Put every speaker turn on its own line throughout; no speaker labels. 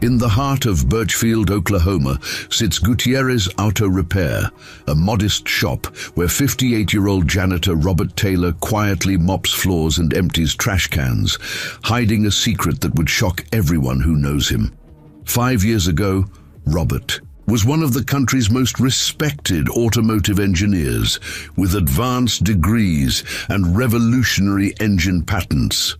In the heart of Birchfield, Oklahoma, sits Gutierrez Auto Repair, a modest shop where 58-year-old janitor Robert Taylor quietly mops floors and empties trash cans, hiding a secret that would shock everyone who knows him. 5 years ago, Robert was one of the country's most respected automotive engineers, with advanced degrees and revolutionary engine patents.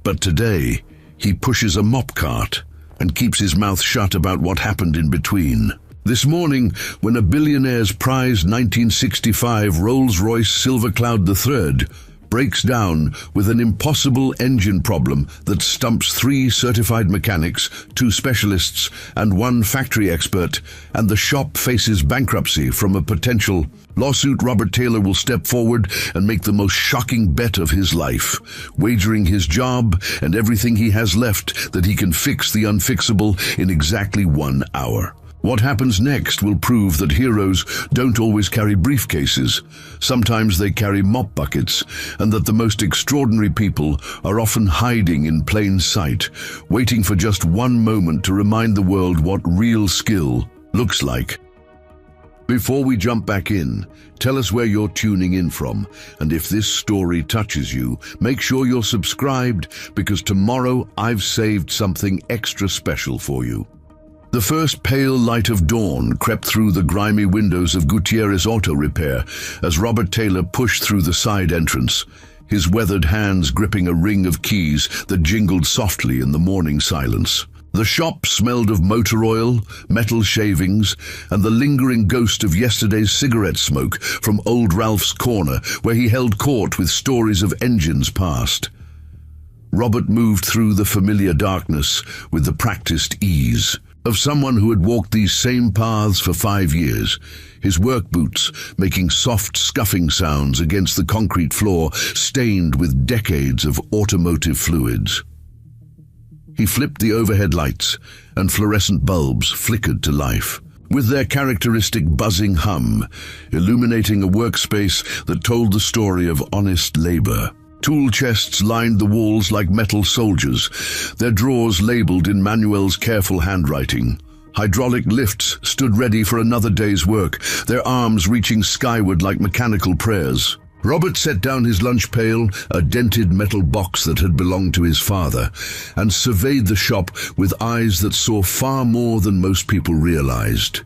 But today, he pushes a mop cart and keeps his mouth shut about what happened in between. This morning, when a billionaire's prized 1965 Rolls-Royce Silver Cloud III breaks down with an impossible engine problem that stumps 3 certified mechanics, 2 specialists, and 1 factory expert, and the shop faces bankruptcy from a potential lawsuit, Robert Taylor will step forward and make the most shocking bet of his life, wagering his job and everything he has left that he can fix the unfixable in exactly 1 hour. What happens next will prove that heroes don't always carry briefcases. Sometimes they carry mop buckets, and that the most extraordinary people are often hiding in plain sight, waiting for just one moment to remind the world what real skill looks like. Before we jump back in, tell us where you're tuning in from, and if this story touches you, make sure you're subscribed, because tomorrow I've saved something extra special for you. The first pale light of dawn crept through the grimy windows of Gutierrez Auto Repair as Robert Taylor pushed through the side entrance, his weathered hands gripping a ring of keys that jingled softly in the morning silence. The shop smelled of motor oil, metal shavings, and the lingering ghost of yesterday's cigarette smoke from Old Ralph's corner, where he held court with stories of engines past. Robert moved through the familiar darkness with the practiced ease of someone who had walked these same paths for 5 years, his work boots making soft scuffing sounds against the concrete floor stained with decades of automotive fluids. He flipped the overhead lights, and fluorescent bulbs flickered to life, with their characteristic buzzing hum, illuminating a workspace that told the story of honest labor. Tool chests lined the walls like metal soldiers, their drawers labeled in Manuel's careful handwriting. Hydraulic lifts stood ready for another day's work, their arms reaching skyward like mechanical prayers. Robert set down his lunch pail, a dented metal box that had belonged to his father, and surveyed the shop with eyes that saw far more than most people realized.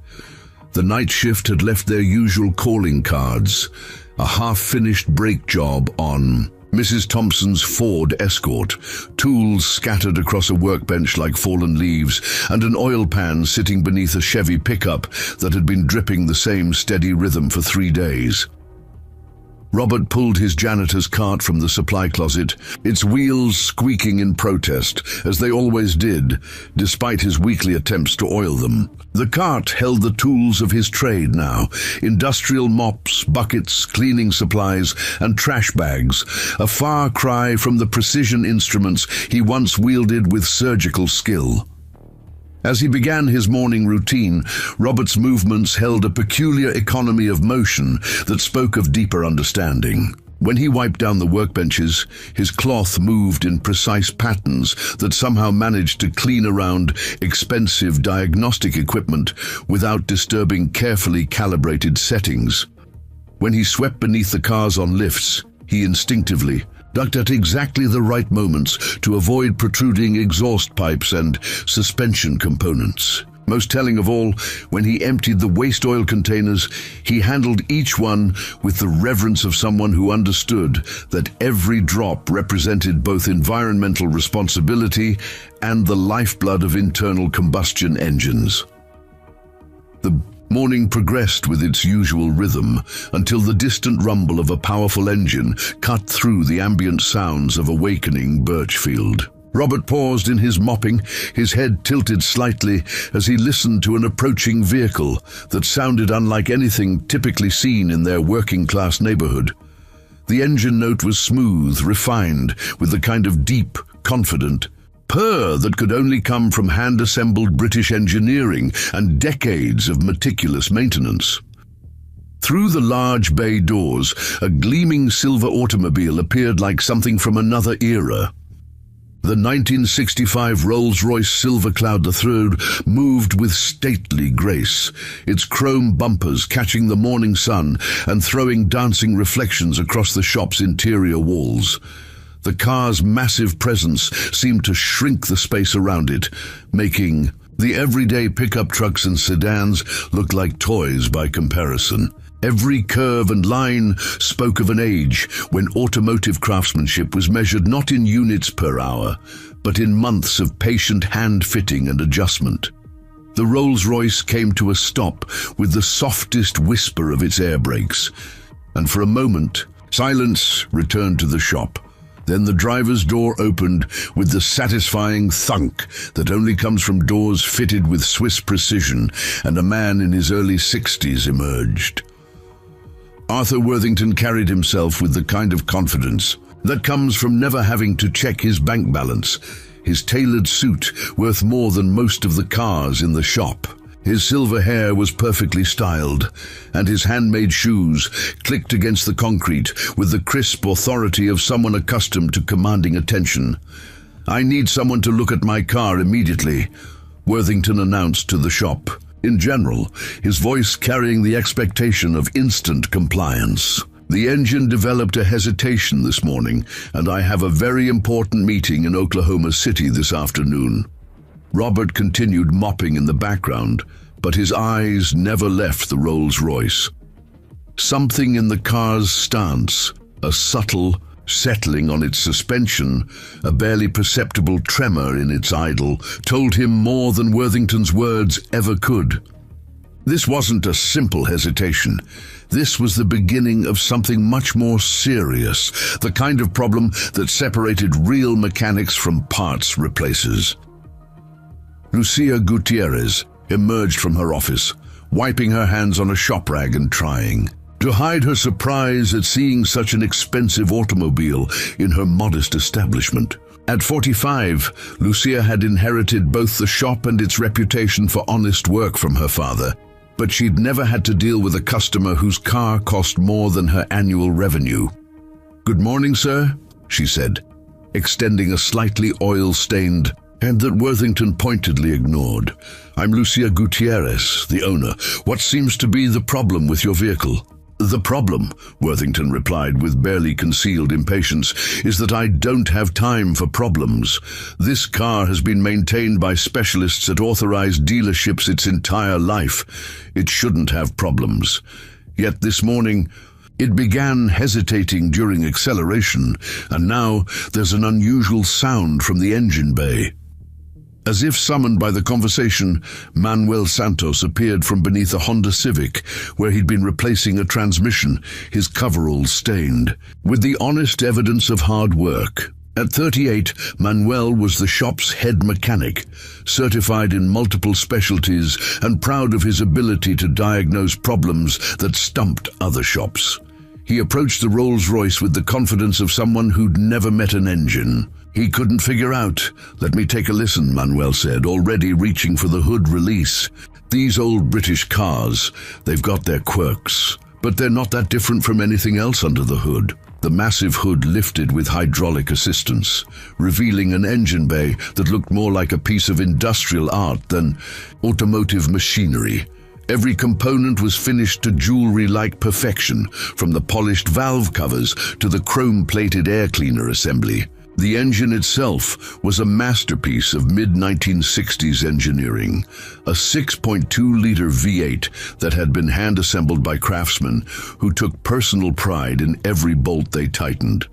The night shift had left their usual calling cards, a half-finished brake job on Mrs. Thompson's Ford Escort, tools scattered across a workbench like fallen leaves, and an oil pan sitting beneath a Chevy pickup that had been dripping the same steady rhythm for 3 days. Robert pulled his janitor's cart from the supply closet, its wheels squeaking in protest, as they always did, despite his weekly attempts to oil them. The cart held the tools of his trade now, industrial mops, buckets, cleaning supplies, and trash bags, a far cry from the precision instruments he once wielded with surgical skill. As he began his morning routine, Robert's movements held a peculiar economy of motion that spoke of deeper understanding. When he wiped down the workbenches, his cloth moved in precise patterns that somehow managed to clean around expensive diagnostic equipment without disturbing carefully calibrated settings. When he swept beneath the cars on lifts, he instinctively ducked at exactly the right moments to avoid protruding exhaust pipes and suspension components. Most telling of all, when he emptied the waste oil containers, he handled each one with the reverence of someone who understood that every drop represented both environmental responsibility and the lifeblood of internal combustion engines. The morning progressed with its usual rhythm until the distant rumble of a powerful engine cut through the ambient sounds of awakening Birchfield. Robert paused in his mopping, his head tilted slightly as he listened to an approaching vehicle that sounded unlike anything typically seen in their working-class neighborhood. The engine note was smooth, refined, with the kind of deep, confident purr that could only come from hand-assembled British engineering and decades of meticulous maintenance. Through the large bay doors, a gleaming silver automobile appeared like something from another era. The 1965 Rolls-Royce Silver Cloud III moved with stately grace, its chrome bumpers catching the morning sun and throwing dancing reflections across the shop's interior walls. The car's massive presence seemed to shrink the space around it, making the everyday pickup trucks and sedans look like toys by comparison. Every curve and line spoke of an age when automotive craftsmanship was measured not in units per hour, but in months of patient hand-fitting and adjustment. The Rolls-Royce came to a stop with the softest whisper of its air brakes, and for a moment, silence returned to the shop. Then the driver's door opened with the satisfying thunk that only comes from doors fitted with Swiss precision, and a man in his early 60s emerged. Arthur Worthington carried himself with the kind of confidence that comes from never having to check his bank balance, his tailored suit worth more than most of the cars in the shop. His silver hair was perfectly styled, and his handmade shoes clicked against the concrete with the crisp authority of someone accustomed to commanding attention. "I need someone to look at my car immediately," Worthington announced to the shop. In general, his voice carrying the expectation of instant compliance. "The engine developed a hesitation this morning, and I have a very important meeting in Oklahoma City this afternoon." Robert continued mopping in the background, but his eyes never left the Rolls-Royce. Something in the car's stance, a subtle settling on its suspension, a barely perceptible tremor in its idle, told him more than Worthington's words ever could. This wasn't a simple hesitation. This was the beginning of something much more serious, the kind of problem that separated real mechanics from parts replacers. Lucia Gutierrez emerged from her office, wiping her hands on a shop rag and trying to hide her surprise at seeing such an expensive automobile in her modest establishment. At 45, Lucia had inherited both the shop and its reputation for honest work from her father, but she'd never had to deal with a customer whose car cost more than her annual revenue. "Good morning, sir," she said, extending a slightly oil-stained hand that Worthington pointedly ignored. "I'm Lucia Gutierrez, the owner. What seems to be the problem with your vehicle?" "The problem," Worthington replied with barely concealed impatience, "is that I don't have time for problems. This car has been maintained by specialists at authorized dealerships its entire life. It shouldn't have problems. Yet this morning, it began hesitating during acceleration, and now there's an unusual sound from the engine bay." As if summoned by the conversation, Manuel Santos appeared from beneath a Honda Civic, where he'd been replacing a transmission, his coveralls stained, with the honest evidence of hard work. At 38, Manuel was the shop's head mechanic, certified in multiple specialties and proud of his ability to diagnose problems that stumped other shops. He approached the Rolls-Royce with the confidence of someone who'd never met an engine. "He couldn't figure out. Let me take a listen," Manuel said, already reaching for the hood release. "These old British cars, they've got their quirks, but they're not that different from anything else under the hood." The massive hood lifted with hydraulic assistance, revealing an engine bay that looked more like a piece of industrial art than automotive machinery. Every component was finished to jewelry-like perfection, from the polished valve covers to the chrome-plated air cleaner assembly. The engine itself was a masterpiece of mid-1960s engineering, a 6.2-liter V8 that had been hand-assembled by craftsmen who took personal pride in every bolt they tightened.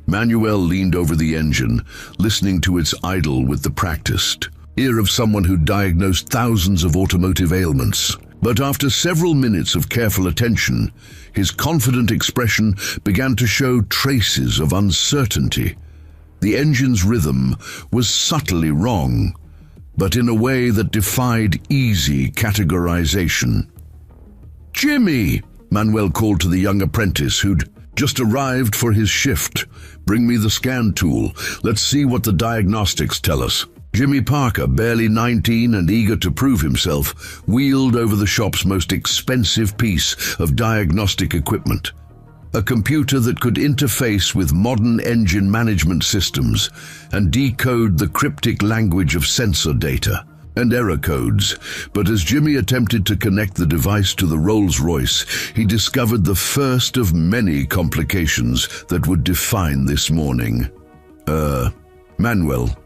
Manuel leaned over the engine, listening to its idle with the practiced ear of someone who diagnosed thousands of automotive ailments. But after several minutes of careful attention, his confident expression began to show traces of uncertainty. The engine's rhythm was subtly wrong, but in a way that defied easy categorization. "Jimmy!" Manuel called to the young apprentice who'd just arrived for his shift. "Bring me the scan tool. Let's see what the diagnostics tell us." Jimmy Parker, barely 19 and eager to prove himself, wheeled over the shop's most expensive piece of diagnostic equipment. a computer that could interface with modern engine management systems and decode the cryptic language of sensor data and error codes. But as Jimmy attempted to connect the device to the Rolls-Royce, he discovered the first of many complications that would define this morning. Manuel,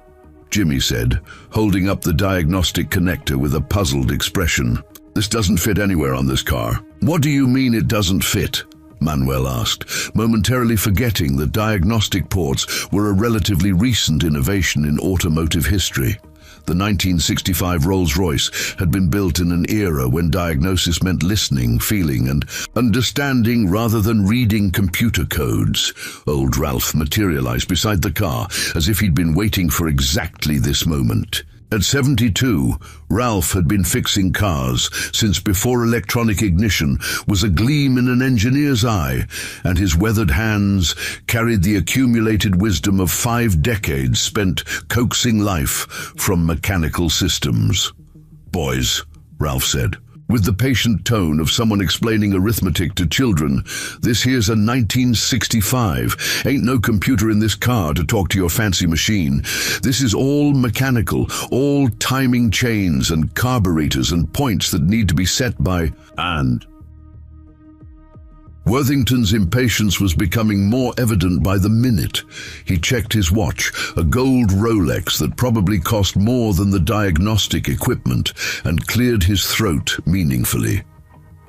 Jimmy said, holding up the diagnostic connector with a puzzled expression. This doesn't fit anywhere on this car. What do you mean it doesn't fit? Manuel asked, momentarily forgetting that diagnostic ports were a relatively recent innovation in automotive history. The 1965 Rolls-Royce had been built in an era when diagnosis meant listening, feeling, and understanding rather than reading computer codes. Old Ralph materialized beside the car as if he'd been waiting for exactly this moment. At 72, Ralph had been fixing cars since before electronic ignition was a gleam in an engineer's eye, and his weathered hands carried the accumulated wisdom of 5 decades spent coaxing life from mechanical systems. "Boys," Ralph said, with the patient tone of someone explaining arithmetic to children, "this here's a 1965. Ain't no computer in this car to talk to your fancy machine. This is all mechanical, all timing chains and carburetors and points that need to be set by..." And Worthington's impatience was becoming more evident by the minute. He checked his watch, a gold Rolex that probably cost more than the diagnostic equipment, and cleared his throat meaningfully.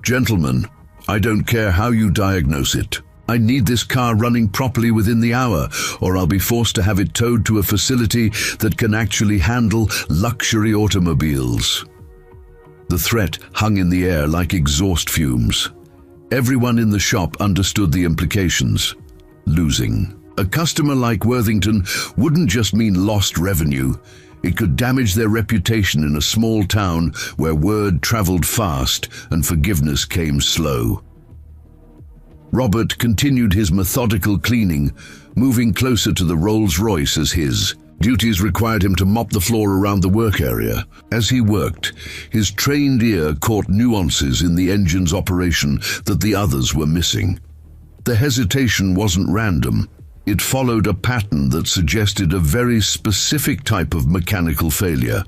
"Gentlemen, I don't care how you diagnose it. I need this car running properly within the hour, or I'll be forced to have it towed to a facility that can actually handle luxury automobiles." The threat hung in the air like exhaust fumes. Everyone in the shop understood the implications. Losing a customer like Worthington wouldn't just mean lost revenue. It could damage their reputation in a small town where word traveled fast and forgiveness came slow. Robert continued his methodical cleaning, moving closer to the Rolls-Royce as his duties required him to mop the floor around the work area. As he worked, his trained ear caught nuances in the engine's operation that the others were missing. The hesitation wasn't random. It followed a pattern that suggested a very specific type of mechanical failure,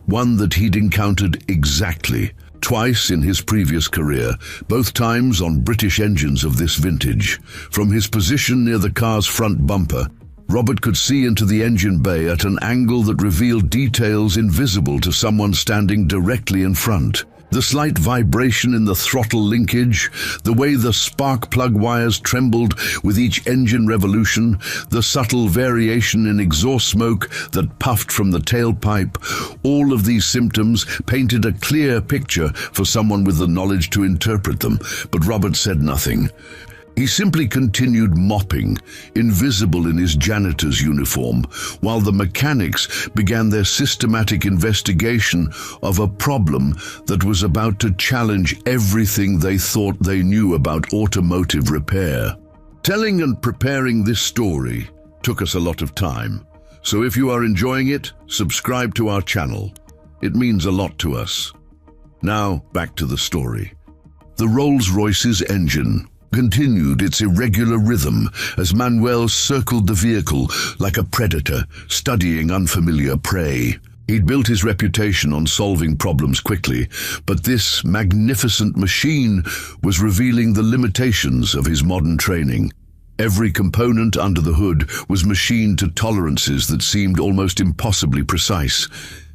one that he'd encountered exactly twice in his previous career, both times on British engines of this vintage. From his position near the car's front bumper, Robert could see into the engine bay at an angle that revealed details invisible to someone standing directly in front. The slight vibration in the throttle linkage, the way the spark plug wires trembled with each engine revolution, the subtle variation in exhaust smoke that puffed from the tailpipe, all of these symptoms painted a clear picture for someone with the knowledge to interpret them, but Robert said nothing. He simply continued mopping, invisible in his janitor's uniform, while the mechanics began their systematic investigation of a problem that was about to challenge everything they thought they knew about automotive repair. Telling and preparing this story took us a lot of time, so if you are enjoying it, subscribe to our channel. It means a lot to us. Now, back to the story. The Rolls-Royce's engine continued its irregular rhythm as Manuel circled the vehicle like a predator, studying unfamiliar prey. He'd built his reputation on solving problems quickly, but this magnificent machine was revealing the limitations of his modern training. Every component under the hood was machined to tolerances that seemed almost impossibly precise.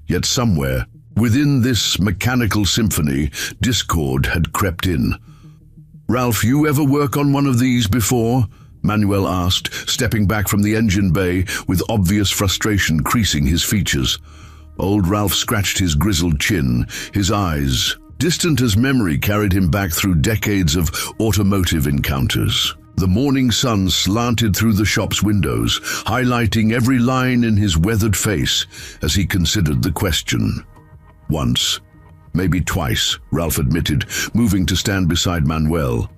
Yet somewhere, within this mechanical symphony, discord had crept in. "Ralph, you ever work on one of these before?" Manuel asked, stepping back from the engine bay with obvious frustration creasing his features. Old Ralph scratched his grizzled chin, his eyes, distant as memory, carried him back through decades of automotive encounters. The morning sun slanted through the shop's windows, highlighting every line in his weathered face as he considered the question. "Once. Maybe twice," Ralph admitted, moving to stand beside Manuel.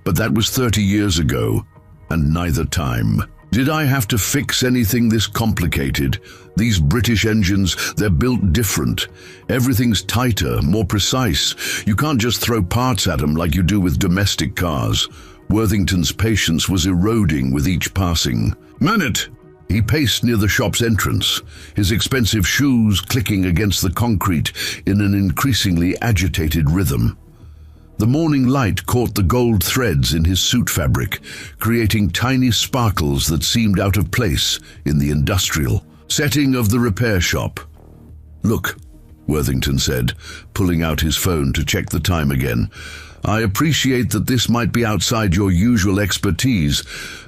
"But that was 30 years ago, and neither time. Did I have to fix anything this complicated? These British engines, they're built different. Everything's tighter, more precise. You can't just throw parts at them like you do with domestic cars. Worthington's patience was eroding with each passing minute. He paced near the shop's entrance, his expensive shoes clicking against the concrete in an increasingly agitated rhythm. The morning light caught the gold threads in his suit fabric, creating tiny sparkles that seemed out of place in the industrial setting of the repair shop. "Look," Worthington said, pulling out his phone to check the time again. "I appreciate that this might be outside your usual expertise,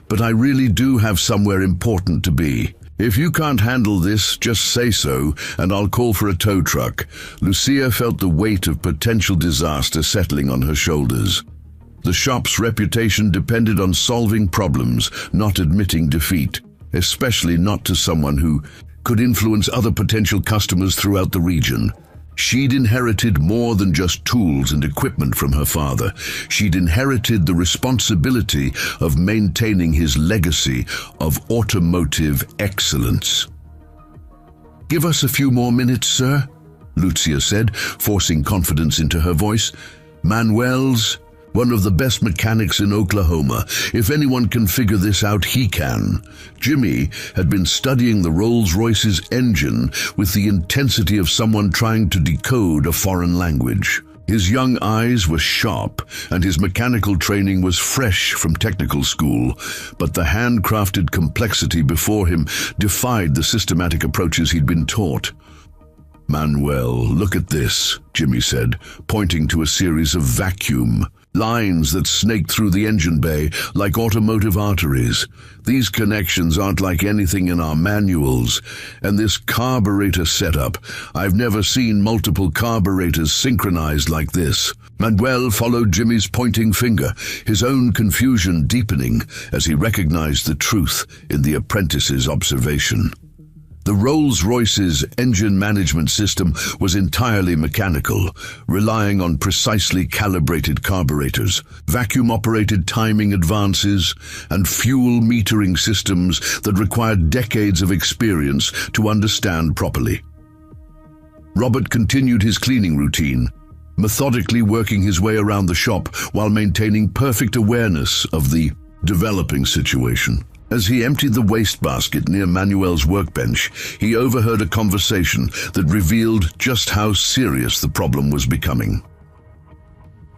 but I really do have somewhere important to be. If you can't handle this, just say so, and I'll call for a tow truck." Lucia felt the weight of potential disaster settling on her shoulders. The shop's reputation depended on solving problems, not admitting defeat, especially not to someone who could influence other potential customers throughout the region. She'd inherited more than just tools and equipment from her father. She'd inherited the responsibility of maintaining his legacy of automotive excellence. "Give us a few more minutes, sir," Lucia said, forcing confidence into her voice. "Manuel's one of the best mechanics in Oklahoma. If anyone can figure this out, he can." Jimmy had been studying the Rolls-Royce's engine with the intensity of someone trying to decode a foreign language. His young eyes were sharp, and his mechanical training was fresh from technical school, but the handcrafted complexity before him defied the systematic approaches he'd been taught. "Manuel, look at this," Jimmy said, pointing to a series of vacuum lines that snaked through the engine bay like automotive arteries. "These connections aren't like anything in our manuals. And this carburetor setup, I've never seen multiple carburetors synchronized like this." Manuel followed Jimmy's pointing finger, his own confusion deepening as he recognized the truth in the apprentice's observation. The Rolls-Royce's engine management system was entirely mechanical, relying on precisely calibrated carburetors, vacuum-operated timing advances, and fuel metering systems that required decades of experience to understand properly. Robert continued his cleaning routine, methodically working his way around the shop while maintaining perfect awareness of the developing situation. As he emptied the wastebasket near Manuel's workbench, he overheard a conversation that revealed just how serious the problem was becoming.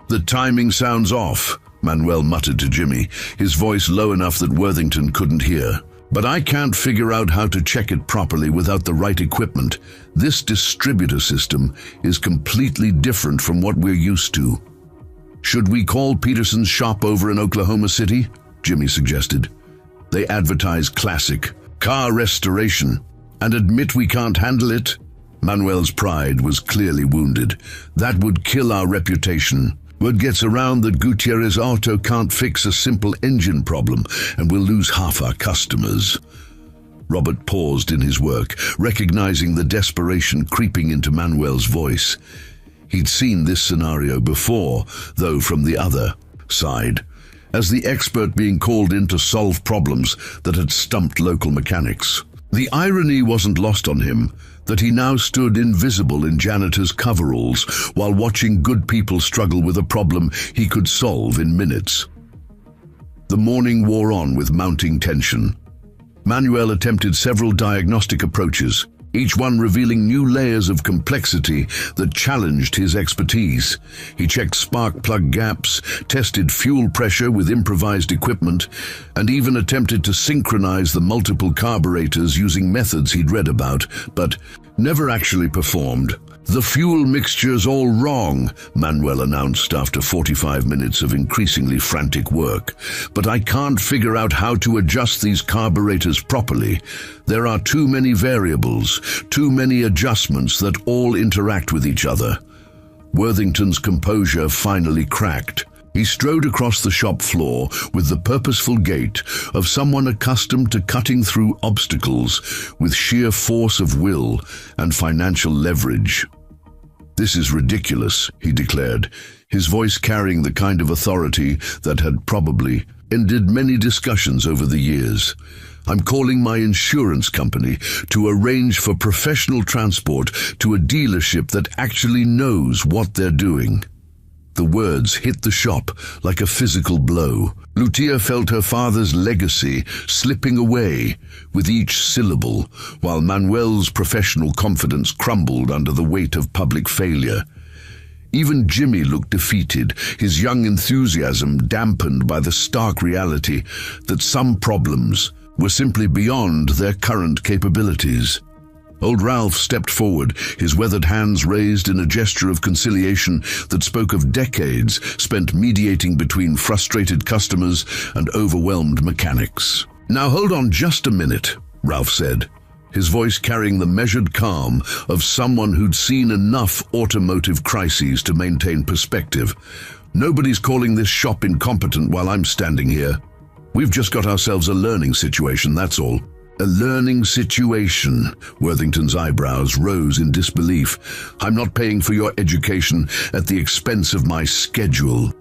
"The timing sounds off," Manuel muttered to Jimmy, his voice low enough that Worthington couldn't hear. "But I can't figure out how to check it properly without the right equipment. This distributor system is completely different from what we're used to." "Should we call Peterson's shop over in Oklahoma City?" Jimmy suggested. "They advertise classic car restoration and admit we can't handle it." Manuel's pride was clearly wounded. "That would kill our reputation. Word gets around that Gutierrez Auto can't fix a simple engine problem, and we'll lose half our customers." Robert paused in his work, recognizing the desperation creeping into Manuel's voice. He'd seen this scenario before, though from the other side, as the expert being called in to solve problems that had stumped local mechanics. The irony wasn't lost on him that he now stood invisible in Janitor's coveralls while watching good people struggle with a problem he could solve in minutes. The morning wore on with mounting tension. Manuel attempted several diagnostic approaches, each one revealing new layers of complexity that challenged his expertise. He checked spark plug gaps, tested fuel pressure with improvised equipment, and even attempted to synchronize the multiple carburetors using methods he'd read about, but never actually performed. "The fuel mixture's all wrong," Manuel announced after 45 minutes of increasingly frantic work. "But I can't figure out how to adjust these carburetors properly. There are too many variables, too many adjustments that all interact with each other." Worthington's composure finally cracked. He strode across the shop floor with the purposeful gait of someone accustomed to cutting through obstacles with sheer force of will and financial leverage. "This is ridiculous," he declared, his voice carrying the kind of authority that had probably ended many discussions over the years. "I'm calling my insurance company to arrange for professional transport to a dealership that actually knows what they're doing." The words hit the shop like a physical blow. Lucia felt her father's legacy slipping away with each syllable, while Manuel's professional confidence crumbled under the weight of public failure. Even Jimmy looked defeated, his young enthusiasm dampened by the stark reality that some problems were simply beyond their current capabilities. Old Ralph stepped forward, his weathered hands raised in a gesture of conciliation that spoke of decades spent mediating between frustrated customers and overwhelmed mechanics. "Now hold on just a minute," Ralph said, his voice carrying the measured calm of someone who'd seen enough automotive crises to maintain perspective. "Nobody's calling this shop incompetent while I'm standing here. We've just got ourselves a learning situation, that's all." "A learning situation?" Worthington's eyebrows rose in disbelief. "I'm not paying for your education at the expense of my schedule."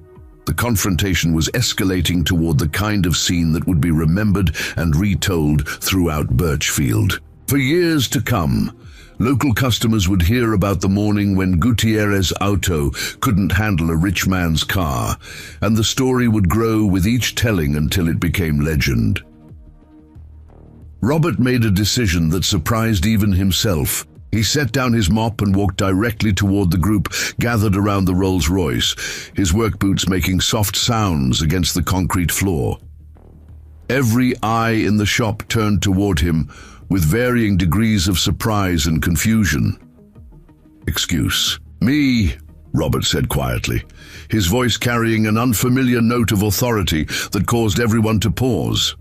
The confrontation was escalating toward the kind of scene that would be remembered and retold throughout Birchfield. For years to come, local customers would hear about the morning when Gutierrez Auto couldn't handle a rich man's car, and the story would grow with each telling until it became legend. Robert made a decision that surprised even himself. He set down his mop and walked directly toward the group gathered around the Rolls-Royce, his work boots making soft sounds against the concrete floor. Every eye in the shop turned toward him with varying degrees of surprise and confusion. "Excuse me," Robert said quietly, his voice carrying an unfamiliar note of authority that caused everyone to pause.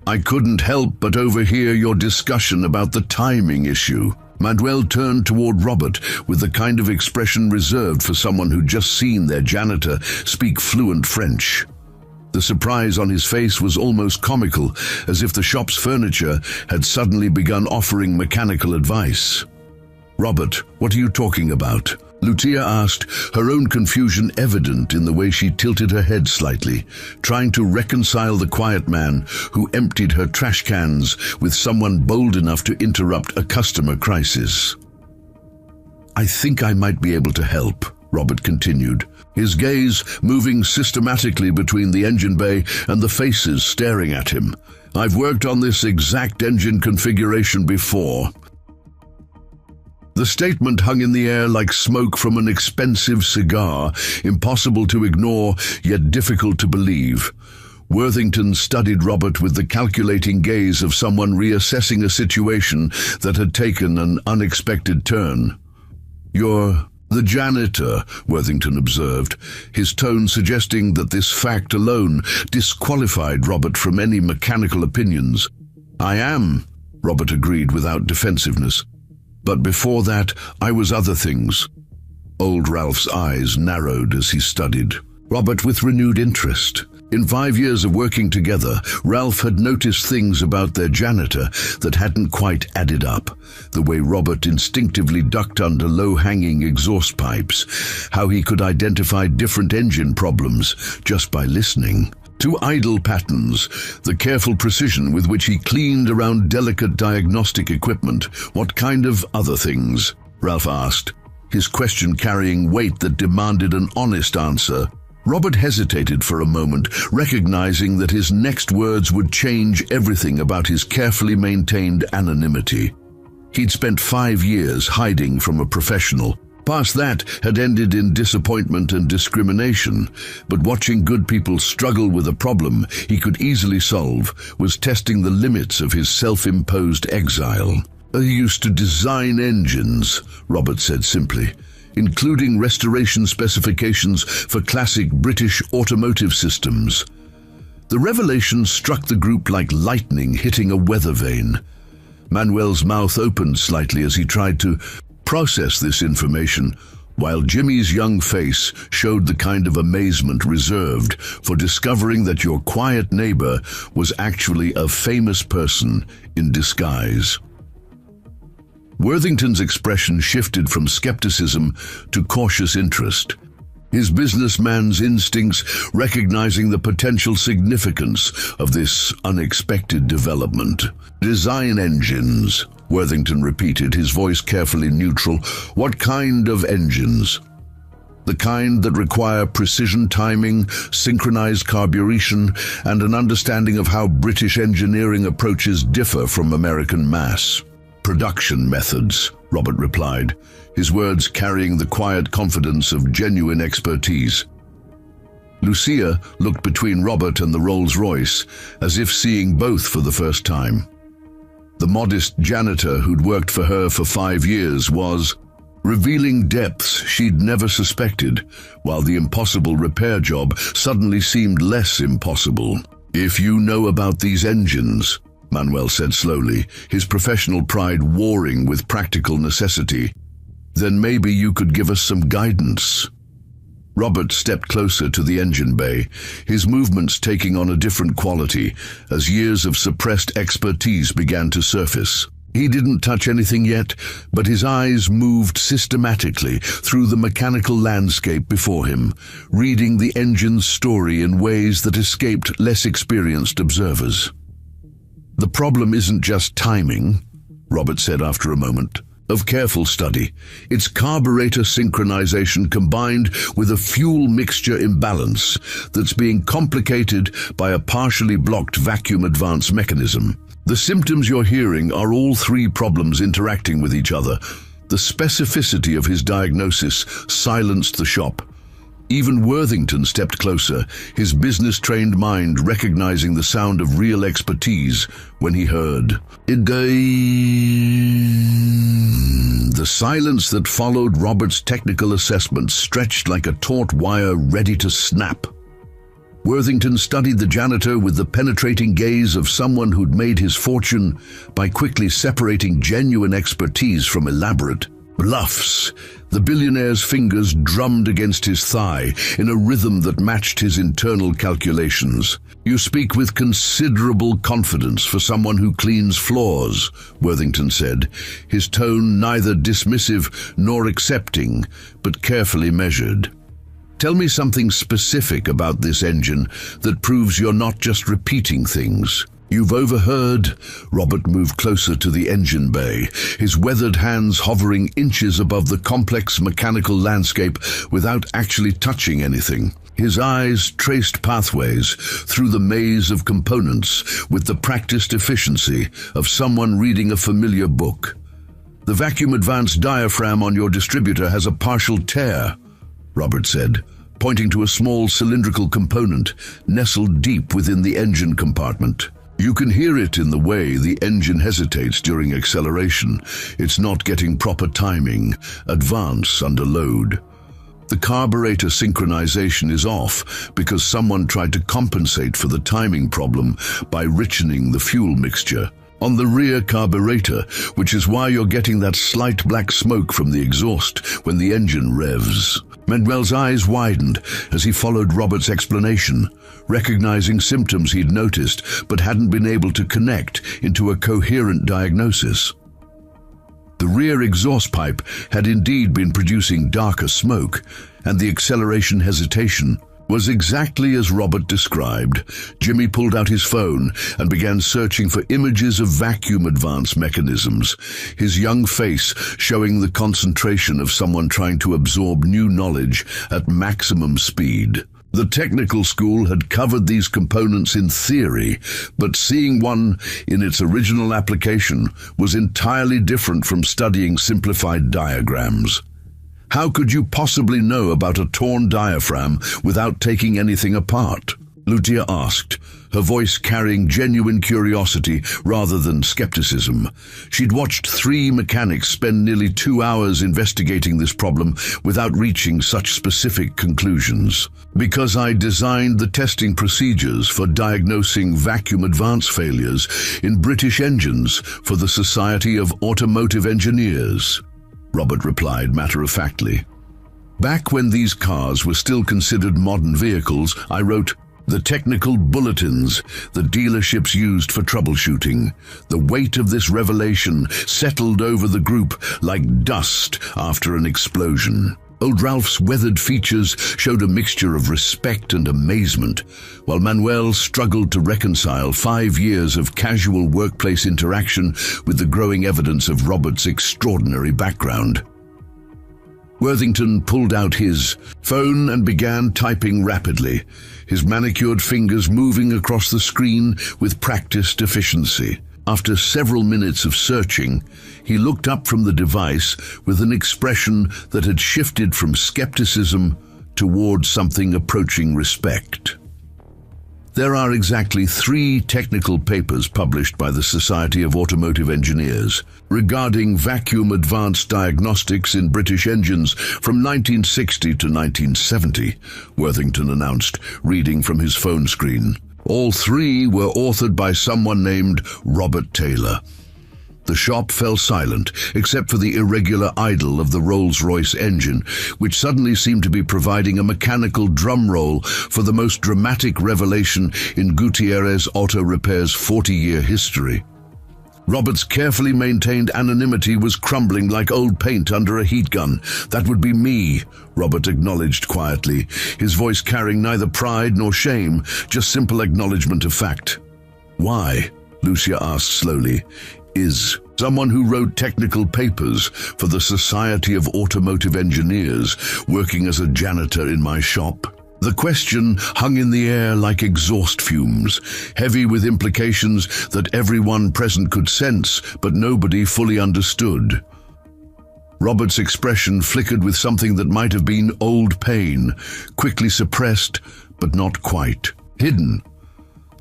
"I couldn't help but overhear your discussion about the timing issue." Manuel turned toward Robert with the kind of expression reserved for someone who'd just seen their janitor speak fluent French. The surprise on his face was almost comical, as if the shop's furniture had suddenly begun offering mechanical advice. "Robert, what are you talking about?" Lucia asked, her own confusion evident in the way she tilted her head slightly, trying to reconcile the quiet man who emptied her trash cans with someone bold enough to interrupt a customer crisis. "I think I might be able to help," Robert continued, his gaze moving systematically between the engine bay and the faces staring at him. "I've worked on this exact engine configuration before." The statement hung in the air like smoke from an expensive cigar, impossible to ignore, yet difficult to believe. Worthington studied Robert with the calculating gaze of someone reassessing a situation that had taken an unexpected turn. "You're the janitor," Worthington observed, his tone suggesting that this fact alone disqualified Robert from any mechanical opinions. "I am," Robert agreed without defensiveness. "But before that, I was other things." Old Ralph's eyes narrowed as he studied Robert with renewed interest. In 5 years of working together, Ralph had noticed things about their janitor that hadn't quite added up. The way Robert instinctively ducked under low-hanging exhaust pipes, how he could identify different engine problems just by listening. To idle patterns, the careful precision with which he cleaned around delicate diagnostic equipment. "What kind of other things?" Ralph asked, his question carrying weight that demanded an honest answer. Robert hesitated for a moment, recognizing that his next words would change everything about his carefully maintained anonymity. He'd spent 5 years hiding from a professional. Past that had ended in disappointment and discrimination, but watching good people struggle with a problem he could easily solve was testing the limits of his self-imposed exile. "I used to design engines," Robert said simply, "including restoration specifications for classic British automotive systems." The revelation struck the group like lightning hitting a weather vane. Manuel's mouth opened slightly as he tried to process this information, while Jimmy's young face showed the kind of amazement reserved for discovering that your quiet neighbor was actually a famous person in disguise. Worthington's expression shifted from skepticism to cautious interest, his businessman's instincts recognizing the potential significance of this unexpected development. "Design engines," Worthington repeated, his voice carefully neutral. "What kind of engines?" The kind that require precision timing, synchronized carburation, and an understanding of how British engineering approaches differ from American mass production methods, Robert replied, his words carrying the quiet confidence of genuine expertise. Lucia looked between Robert and the Rolls-Royce, as if seeing both for the first time. The modest janitor who'd worked for her for 5 years was revealing depths she'd never suspected, while the impossible repair job suddenly seemed less impossible. "If you know about these engines," Manuel said slowly, his professional pride warring with practical necessity, "then maybe you could give us some guidance." Robert stepped closer to the engine bay, his movements taking on a different quality as years of suppressed expertise began to surface. He didn't touch anything yet, but his eyes moved systematically through the mechanical landscape before him, reading the engine's story in ways that escaped less experienced observers. "The problem isn't just timing," Robert said after a moment of careful study. "It's carburetor synchronization combined with a fuel mixture imbalance that's being complicated by a partially blocked vacuum advance mechanism. The symptoms you're hearing are all 3 problems interacting with each other." The specificity of his diagnosis silenced the shop. Even Worthington stepped closer, his business-trained mind recognizing the sound of real expertise when he heard it. The silence that followed Robert's technical assessment stretched like a taut wire ready to snap. Worthington studied the janitor with the penetrating gaze of someone who'd made his fortune by quickly separating genuine expertise from elaborate bluffs. The billionaire's fingers drummed against his thigh in a rhythm that matched his internal calculations. "You speak with considerable confidence for someone who cleans floors," Worthington said, his tone neither dismissive nor accepting, but carefully measured. "Tell me something specific about this engine that proves you're not just repeating things." "You've overheard." Robert moved closer to the engine bay, his weathered hands hovering inches above the complex mechanical landscape without actually touching anything. His eyes traced pathways through the maze of components with the practiced efficiency of someone reading a familiar book. "The vacuum advance diaphragm on your distributor has a partial tear," Robert said, pointing to a small cylindrical component nestled deep within the engine compartment. "You can hear it in the way the engine hesitates during acceleration. It's not getting proper timing, advance under load. The carburetor synchronization is off because someone tried to compensate for the timing problem by richening the fuel mixture on the rear carburetor, which is why you're getting that slight black smoke from the exhaust when the engine revs." Manuel's eyes widened as he followed Robert's explanation, recognizing symptoms he'd noticed but hadn't been able to connect into a coherent diagnosis. The rear exhaust pipe had indeed been producing darker smoke, and the acceleration hesitation was exactly as Robert described. Jimmy pulled out his phone and began searching for images of vacuum advance mechanisms, his young face showing the concentration of someone trying to absorb new knowledge at maximum speed. The technical school had covered these components in theory, but seeing one in its original application was entirely different from studying simplified diagrams. "How could you possibly know about a torn diaphragm without taking anything apart?" Lucia asked, her voice carrying genuine curiosity rather than skepticism. She'd watched 3 mechanics spend nearly 2 hours investigating this problem without reaching such specific conclusions. "Because I designed the testing procedures for diagnosing vacuum advance failures in British engines for the Society of Automotive Engineers," Robert replied matter-of-factly. "Back when these cars were still considered modern vehicles, I wrote the technical bulletins the dealerships used for troubleshooting. The weight of this revelation settled over the group like dust after an explosion." Old Ralph's weathered features showed a mixture of respect and amazement, while Manuel struggled to reconcile 5 years of casual workplace interaction with the growing evidence of Robert's extraordinary background. Worthington pulled out his phone and began typing rapidly, his manicured fingers moving across the screen with practiced efficiency. After several minutes of searching, he looked up from the device with an expression that had shifted from skepticism toward something approaching respect. There are exactly 3 technical papers published by the Society of Automotive Engineers regarding vacuum advanced diagnostics in British engines from 1960 to 1970, Worthington announced, reading from his phone screen. All 3 were authored by someone named Robert Taylor. The shop fell silent, except for the irregular idle of the Rolls-Royce engine, which suddenly seemed to be providing a mechanical drum roll for the most dramatic revelation in Gutierrez Auto Repair's 40-year history. Robert's carefully maintained anonymity was crumbling like old paint under a heat gun. "That would be me," Robert acknowledged quietly, his voice carrying neither pride nor shame, just simple acknowledgement of fact. "Why?" Lucia asked slowly. "Is someone who wrote technical papers for the Society of Automotive Engineers working as a janitor in my shop?" The question hung in the air like exhaust fumes, heavy with implications that everyone present could sense, but nobody fully understood. Robert's expression flickered with something that might have been old pain, quickly suppressed, but not quite. "Hidden."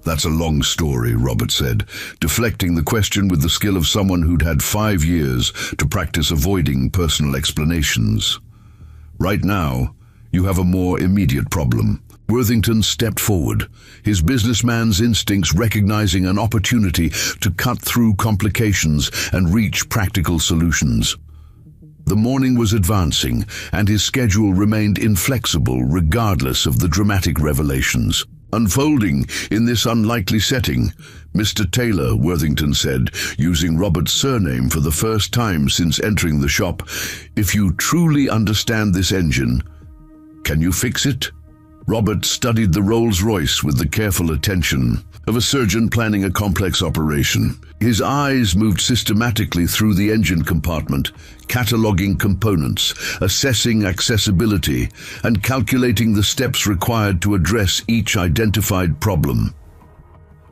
"That's a long story," Robert said, deflecting the question with the skill of someone who'd had 5 years to practice avoiding personal explanations. "Right now, you have a more immediate problem." Worthington stepped forward, his businessman's instincts recognizing an opportunity to cut through complications and reach practical solutions. The morning was advancing, and his schedule remained inflexible regardless of the dramatic revelations. "Unfolding in this unlikely setting, Mr. Taylor," Worthington said, using Robert's surname for the first time since entering the shop, "if you truly understand this engine, can you fix it?" Robert studied the Rolls-Royce with the careful attention of a surgeon planning a complex operation. His eyes moved systematically through the engine compartment, cataloging components, assessing accessibility, and calculating the steps required to address each identified problem.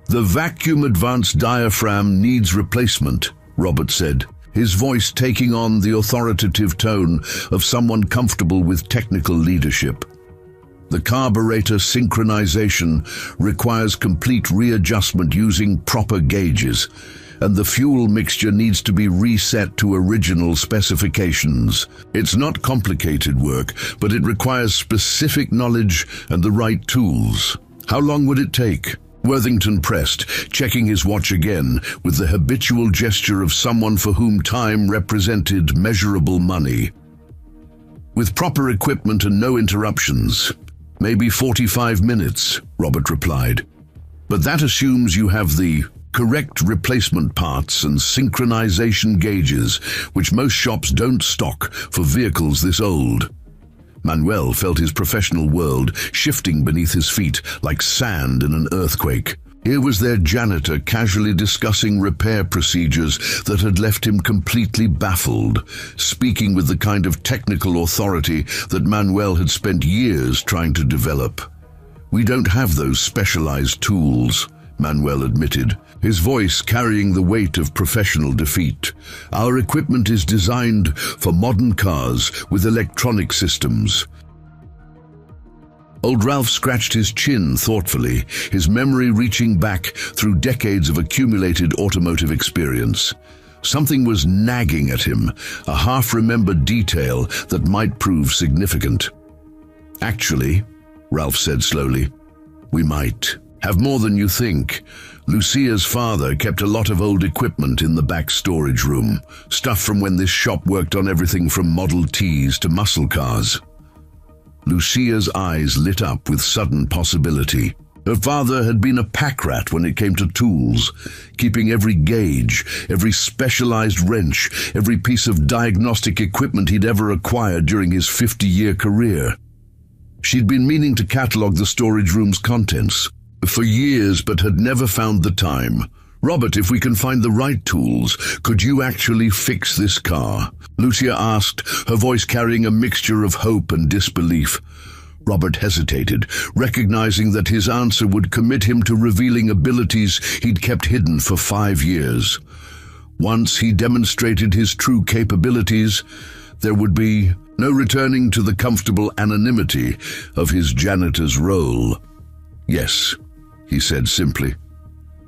"The vacuum advanced diaphragm needs replacement," Robert said, his voice taking on the authoritative tone of someone comfortable with technical leadership. "The carburetor synchronization requires complete readjustment using proper gauges, and the fuel mixture needs to be reset to original specifications. It's not complicated work, but it requires specific knowledge and the right tools." "How long would it take?" Worthington pressed, checking his watch again, with the habitual gesture of someone for whom time represented measurable money. "With proper equipment and no interruptions, maybe 45 minutes, Robert replied. "But that assumes you have the correct replacement parts and synchronization gauges, which most shops don't stock for vehicles this old." Manuel felt his professional world shifting beneath his feet like sand in an earthquake. Here was their janitor casually discussing repair procedures that had left him completely baffled, speaking with the kind of technical authority that Manuel had spent years trying to develop. "We don't have those specialized tools," Manuel admitted, his voice carrying the weight of professional defeat. "Our equipment is designed for modern cars with electronic systems." Old Ralph scratched his chin thoughtfully, his memory reaching back through decades of accumulated automotive experience. Something was nagging at him, a half-remembered detail that might prove significant. "Actually," Ralph said slowly, "we might have more than you think. Lucia's father kept a lot of old equipment in the back storage room, stuff from when this shop worked on everything from Model Ts to muscle cars." Lucia's eyes lit up with sudden possibility. Her father had been a pack rat when it came to tools, keeping every gauge, every specialized wrench, every piece of diagnostic equipment he'd ever acquired during his 50-year career. She'd been meaning to catalog the storage room's contents for years, but had never found the time. "Robert, if we can find the right tools, could you actually fix this car?" Lucia asked, her voice carrying a mixture of hope and disbelief. Robert hesitated, recognizing that his answer would commit him to revealing abilities he'd kept hidden for 5 years. Once he demonstrated his true capabilities, there would be no returning to the comfortable anonymity of his janitor's role. "Yes," he said simply.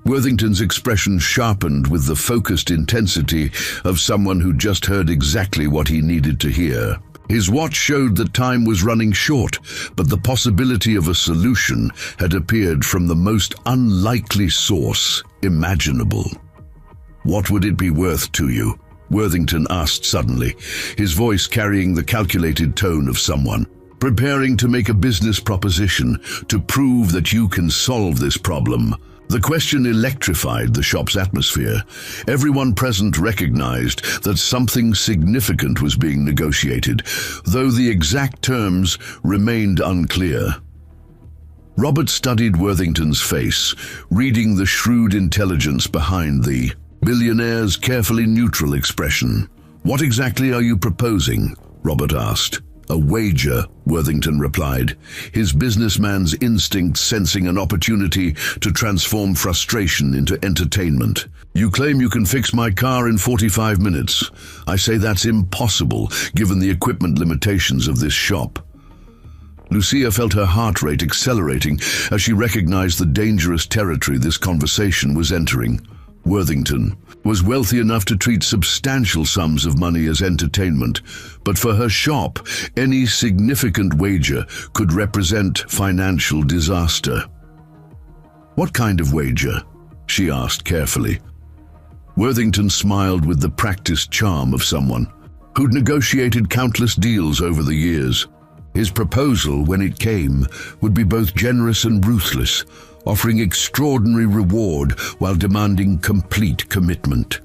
Worthington's expression sharpened with the focused intensity of someone who just heard exactly what he needed to hear. His watch showed that time was running short, but the possibility of a solution had appeared from the most unlikely source imaginable. "What would it be worth to you?" Worthington asked suddenly, his voice carrying the calculated tone of someone preparing to make a business proposition to prove that you can solve this problem. The question electrified the shop's atmosphere. Everyone present recognized that something significant was being negotiated, though the exact terms remained unclear. Robert studied Worthington's face, reading the shrewd intelligence behind the billionaire's carefully neutral expression. "What exactly are you proposing?" Robert asked. "A wager," Worthington replied, his businessman's instinct sensing an opportunity to transform frustration into entertainment. "You claim you can fix my car in 45 minutes. I say that's impossible, given the equipment limitations of this shop." Lucia felt her heart rate accelerating as she recognized the dangerous territory this conversation was entering. Worthington was wealthy enough to treat substantial sums of money as entertainment, but for her shop, any significant wager could represent financial disaster. "What kind of wager?" she asked carefully. Worthington smiled with the practiced charm of someone who'd negotiated countless deals over the years. His proposal, when it came, would be both generous and ruthless, offering extraordinary reward while demanding complete commitment.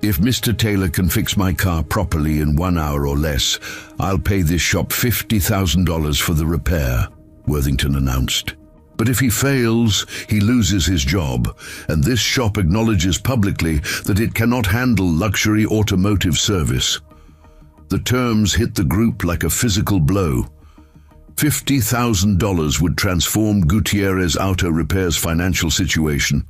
"If Mr. Taylor can fix my car properly in 1 hour or less, I'll pay this shop $50,000 for the repair," Worthington announced. "But if he fails, he loses his job, and this shop acknowledges publicly that it cannot handle luxury automotive service." The terms hit the group like a physical blow. $50,000 would transform Gutierrez Auto Repair's financial situation,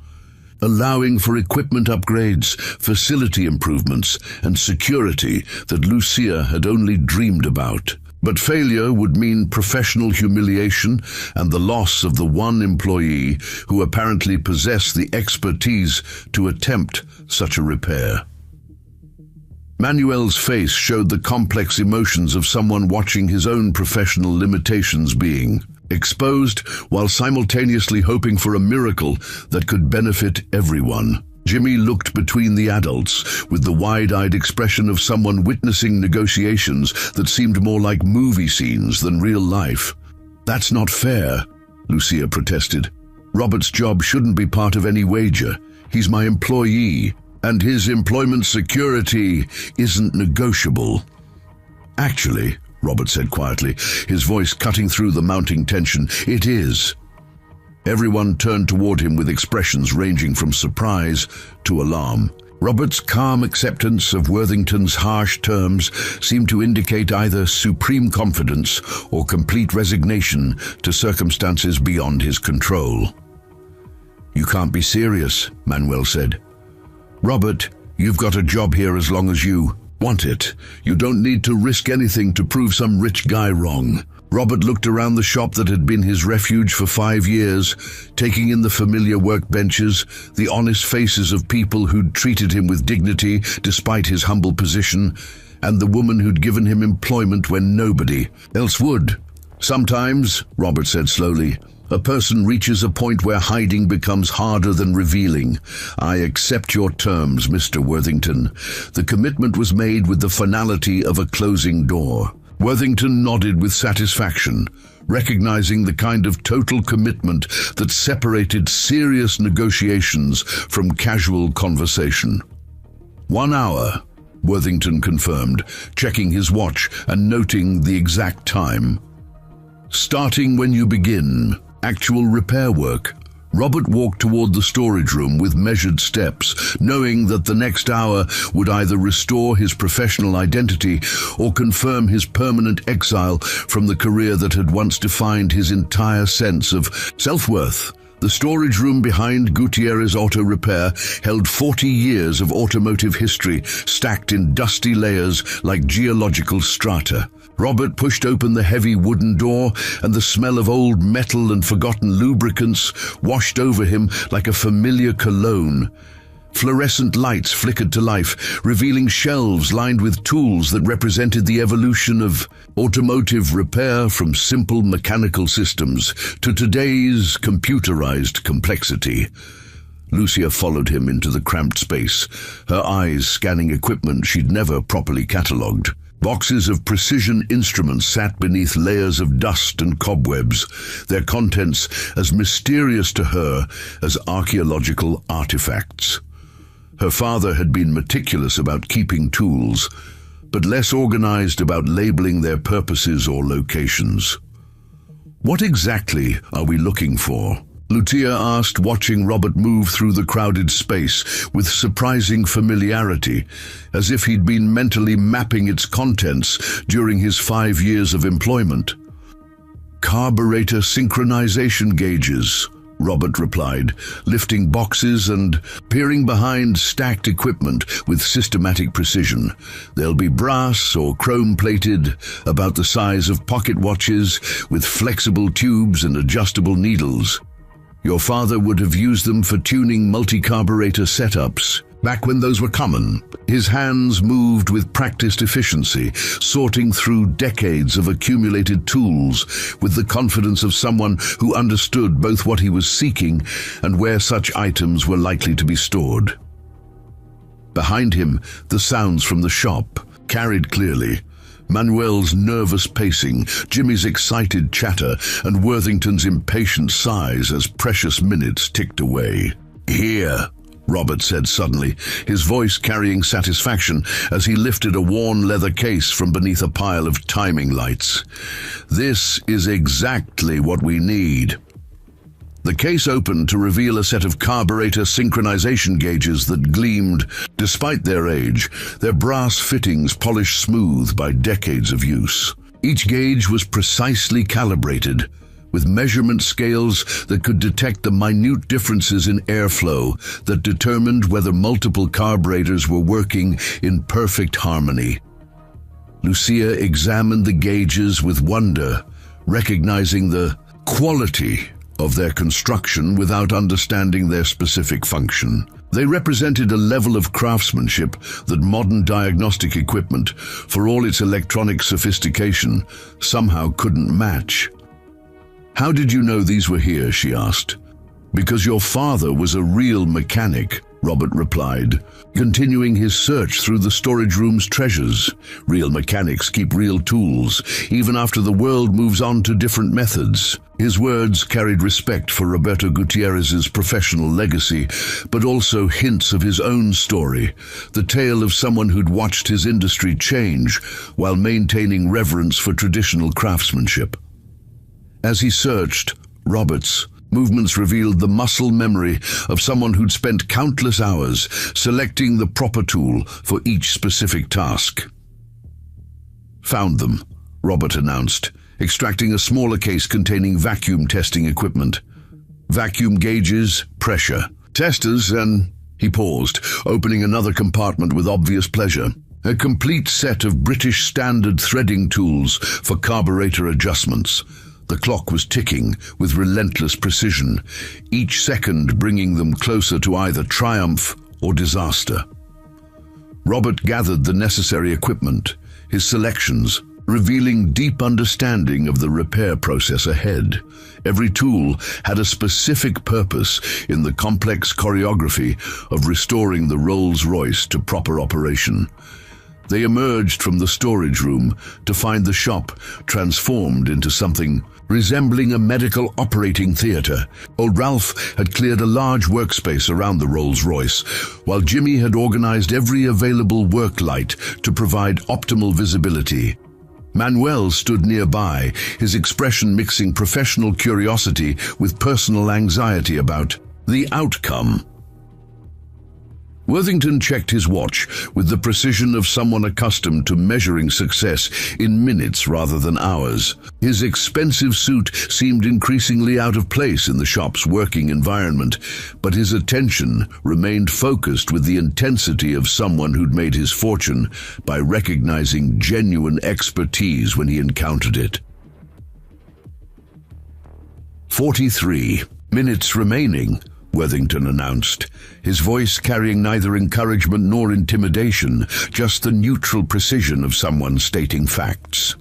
allowing for equipment upgrades, facility improvements, and security that Lucia had only dreamed about. But failure would mean professional humiliation and the loss of the one employee who apparently possessed the expertise to attempt such a repair. Manuel's face showed the complex emotions of someone watching his own professional limitations being exposed while simultaneously hoping for a miracle that could benefit everyone. Jimmy looked between the adults with the wide-eyed expression of someone witnessing negotiations that seemed more like movie scenes than real life. "That's not fair," Lucia protested. "Robert's job shouldn't be part of any wager. He's my employee, and his employment security isn't negotiable." "Actually," Robert said quietly, his voice cutting through the mounting tension, "it is." Everyone turned toward him with expressions ranging from surprise to alarm. Robert's calm acceptance of Worthington's harsh terms seemed to indicate either supreme confidence or complete resignation to circumstances beyond his control. "You can't be serious," Manuel said. "Robert, you've got a job here as long as you want it. You don't need to risk anything to prove some rich guy wrong." Robert looked around the shop that had been his refuge for 5 years, taking in the familiar workbenches, the honest faces of people who'd treated him with dignity despite his humble position, and the woman who'd given him employment when nobody else would. "Sometimes," Robert said slowly, "a person reaches a point where hiding becomes harder than revealing. I accept your terms, Mr. Worthington." The commitment was made with the finality of a closing door. Worthington nodded with satisfaction, recognizing the kind of total commitment that separated serious negotiations from casual conversation. 1 hour, Worthington confirmed, checking his watch and noting the exact time. "Starting when you begin. Actual repair work," Robert walked toward the storage room with measured steps, knowing that the next hour would either restore his professional identity or confirm his permanent exile from the career that had once defined his entire sense of self-worth. The storage room behind Gutierrez Auto Repair held 40 years of automotive history, stacked in dusty layers like geological strata. Robert pushed open the heavy wooden door, and the smell of old metal and forgotten lubricants washed over him like a familiar cologne. Fluorescent lights flickered to life, revealing shelves lined with tools that represented the evolution of automotive repair from simple mechanical systems to today's computerized complexity. Lucia followed him into the cramped space, her eyes scanning equipment she'd never properly catalogued. Boxes of precision instruments sat beneath layers of dust and cobwebs, their contents as mysterious to her as archaeological artifacts. Her father had been meticulous about keeping tools, but less organized about labeling their purposes or locations. "What exactly are we looking for?" Lucia asked, watching Robert move through the crowded space with surprising familiarity, as if he'd been mentally mapping its contents during his 5 years of employment. "Carburetor synchronization gauges," Robert replied, lifting boxes and peering behind stacked equipment with systematic precision. "They'll be brass or chrome-plated, about the size of pocket watches, with flexible tubes and adjustable needles. Your father would have used them for tuning multi-carburetor setups, back when those were common." His hands moved with practiced efficiency, sorting through decades of accumulated tools with the confidence of someone who understood both what he was seeking and where such items were likely to be stored. Behind him, the sounds from the shop carried clearly. Manuel's nervous pacing, Jimmy's excited chatter, and Worthington's impatient sighs as precious minutes ticked away. "Here," Robert said suddenly, his voice carrying satisfaction as he lifted a worn leather case from beneath a pile of timing lights. "This is exactly what we need." The case opened to reveal a set of carburetor synchronization gauges that gleamed, despite their age, their brass fittings polished smooth by decades of use. Each gauge was precisely calibrated, with measurement scales that could detect the minute differences in airflow that determined whether multiple carburetors were working in perfect harmony. Lucia examined the gauges with wonder, recognizing the quality of their construction without understanding their specific function. They represented a level of craftsmanship that modern diagnostic equipment, for all its electronic sophistication, somehow couldn't match. "How did you know these were here?" she asked. "Because your father was a real mechanic," Robert replied, continuing his search through the storage room's treasures. "Real mechanics keep real tools, even after the world moves on to different methods." His words carried respect for Roberto Gutierrez's professional legacy, but also hints of his own story, the tale of someone who'd watched his industry change while maintaining reverence for traditional craftsmanship. As he searched, Robert's movements revealed the muscle memory of someone who'd spent countless hours selecting the proper tool for each specific task. "Found them," Robert announced, extracting a smaller case containing vacuum testing equipment. "Vacuum gauges, pressure testers, and..." He paused, opening another compartment with obvious pleasure. "A complete set of British standard threading tools for carburetor adjustments." The clock was ticking with relentless precision, each second bringing them closer to either triumph or disaster. Robert gathered the necessary equipment, his selections, revealing deep understanding of the repair process ahead. Every tool had a specific purpose in the complex choreography of restoring the Rolls-Royce to proper operation. They emerged from the storage room to find the shop transformed into something resembling a medical operating theater. Old Ralph had cleared a large workspace around the Rolls-Royce, while Jimmy had organized every available work light to provide optimal visibility. Manuel stood nearby, his expression mixing professional curiosity with personal anxiety about the outcome. Worthington checked his watch with the precision of someone accustomed to measuring success in minutes rather than hours. His expensive suit seemed increasingly out of place in the shop's working environment, but his attention remained focused with the intensity of someone who'd made his fortune by recognizing genuine expertise when he encountered it. 43 minutes remaining, Worthington announced, his voice carrying neither encouragement nor intimidation, just the neutral precision of someone stating facts.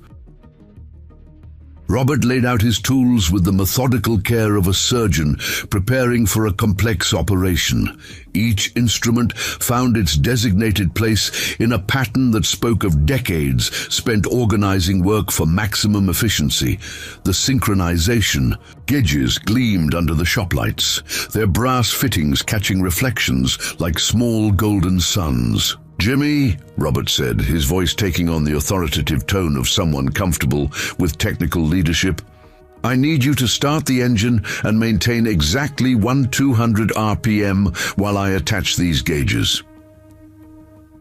Robert laid out his tools with the methodical care of a surgeon preparing for a complex operation. Each instrument found its designated place in a pattern that spoke of decades spent organizing work for maximum efficiency. The synchronization gauges gleamed under the shop lights, their brass fittings catching reflections like small golden suns. "Jimmy," Robert said, his voice taking on the authoritative tone of someone comfortable with technical leadership, "I need you to start the engine and maintain exactly 1200 RPM while I attach these gauges."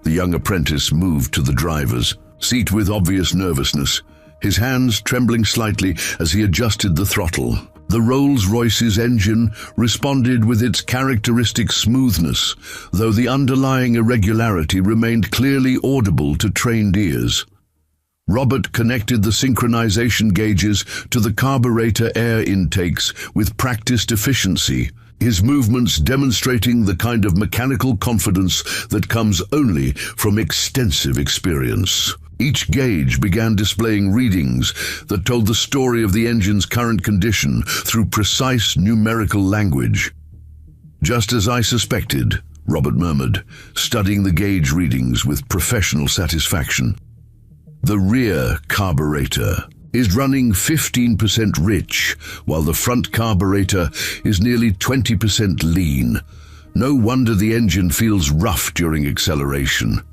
The young apprentice moved to the driver's seat with obvious nervousness, his hands trembling slightly as he adjusted the throttle. The Rolls-Royce's engine responded with its characteristic smoothness, though the underlying irregularity remained clearly audible to trained ears. Robert connected the synchronization gauges to the carburetor air intakes with practiced efficiency, his movements demonstrating the kind of mechanical confidence that comes only from extensive experience. Each gauge began displaying readings that told the story of the engine's current condition through precise numerical language. "Just as I suspected," Robert murmured, studying the gauge readings with professional satisfaction. "The rear carburetor is running 15% rich, while the front carburetor is nearly 20% lean. No wonder the engine feels rough during acceleration."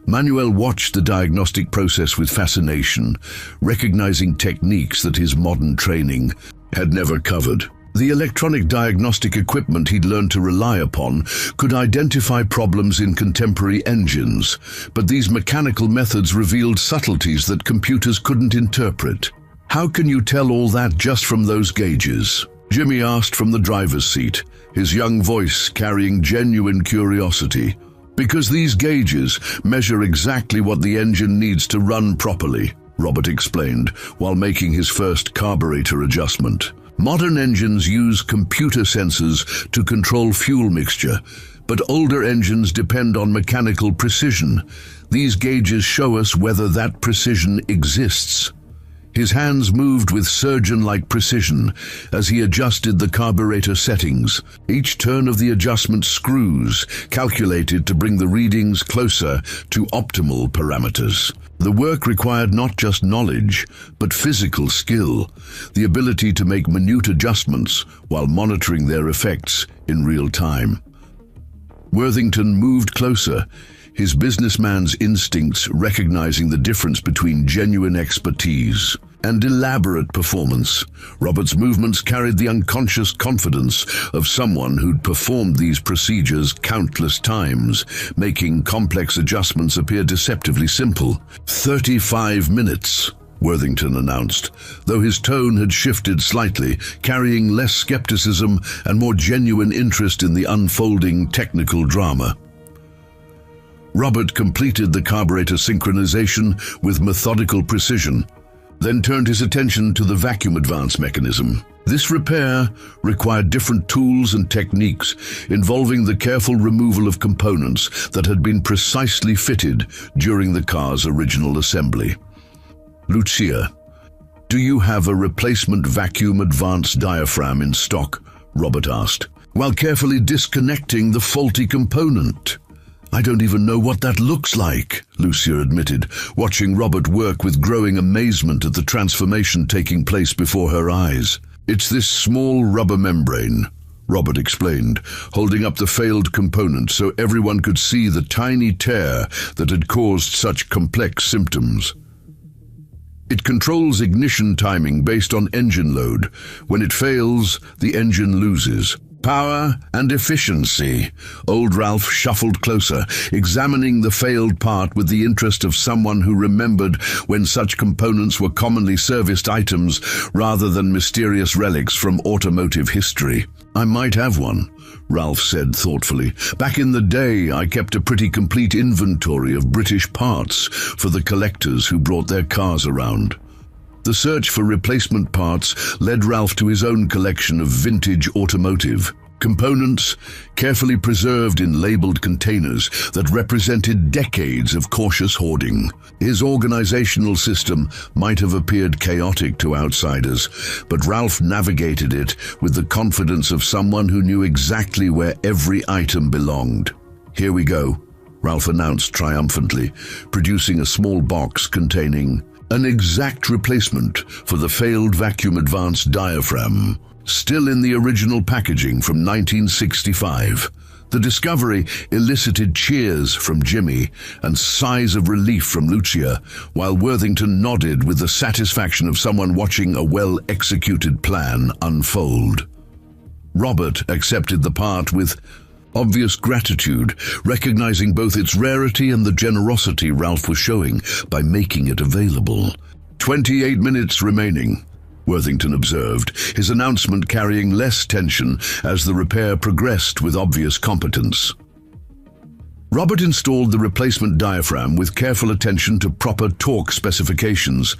Manuel watched the diagnostic process with fascination, recognizing techniques that his modern training had never covered. The electronic diagnostic equipment he'd learned to rely upon could identify problems in contemporary engines, but these mechanical methods revealed subtleties that computers couldn't interpret. "How can you tell all that just from those gauges?" Jimmy asked from the driver's seat, his young voice carrying genuine curiosity. "Because these gauges measure exactly what the engine needs to run properly," Robert explained, while making his first carburetor adjustment. "Modern engines use computer sensors to control fuel mixture, but older engines depend on mechanical precision. These gauges show us whether that precision exists." His hands moved with surgeon-like precision as he adjusted the carburetor settings, each turn of the adjustment screws calculated to bring the readings closer to optimal parameters. The work required not just knowledge, but physical skill, the ability to make minute adjustments while monitoring their effects in real time. Worthington moved closer, his businessman's instincts recognizing the difference between genuine expertise and elaborate performance. Robert's movements carried the unconscious confidence of someone who'd performed these procedures countless times, making complex adjustments appear deceptively simple. 35 minutes, Worthington announced, though his tone had shifted slightly, carrying less skepticism and more genuine interest in the unfolding technical drama. Robert completed the carburetor synchronization with methodical precision, then turned his attention to the vacuum advance mechanism. This repair required different tools and techniques, involving the careful removal of components that had been precisely fitted during the car's original assembly. "Lucia, do you have a replacement vacuum advance diaphragm in stock?" Robert asked, while carefully disconnecting the faulty component. "I don't even know what that looks like," Lucia admitted, watching Robert work with growing amazement at the transformation taking place before her eyes. "It's this small rubber membrane," Robert explained, holding up the failed component so everyone could see the tiny tear that had caused such complex symptoms. It controls ignition timing based on engine load. When it fails, the engine loses. Power and efficiency. Old Ralph shuffled closer, examining the failed part with the interest of someone who remembered when such components were commonly serviced items rather than mysterious relics from automotive history. I might have one, Ralph said thoughtfully. Back in the day, I kept a pretty complete inventory of British parts for the collectors who brought their cars around. The search for replacement parts led Ralph to his own collection of vintage automotive components, carefully preserved in labeled containers that represented decades of cautious hoarding. His organizational system might have appeared chaotic to outsiders, but Ralph navigated it with the confidence of someone who knew exactly where every item belonged. "Here we go," Ralph announced triumphantly, producing a small box containing an exact replacement for the failed vacuum advanced diaphragm, still in the original packaging from 1965. The discovery elicited cheers from Jimmy and sighs of relief from Lucia, while Worthington nodded with the satisfaction of someone watching a well-executed plan unfold. Robert accepted the part with obvious gratitude, recognizing both its rarity and the generosity Ralph was showing by making it available. 28 minutes remaining, Worthington observed, his announcement carrying less tension as the repair progressed with obvious competence. Robert installed the replacement diaphragm with careful attention to proper torque specifications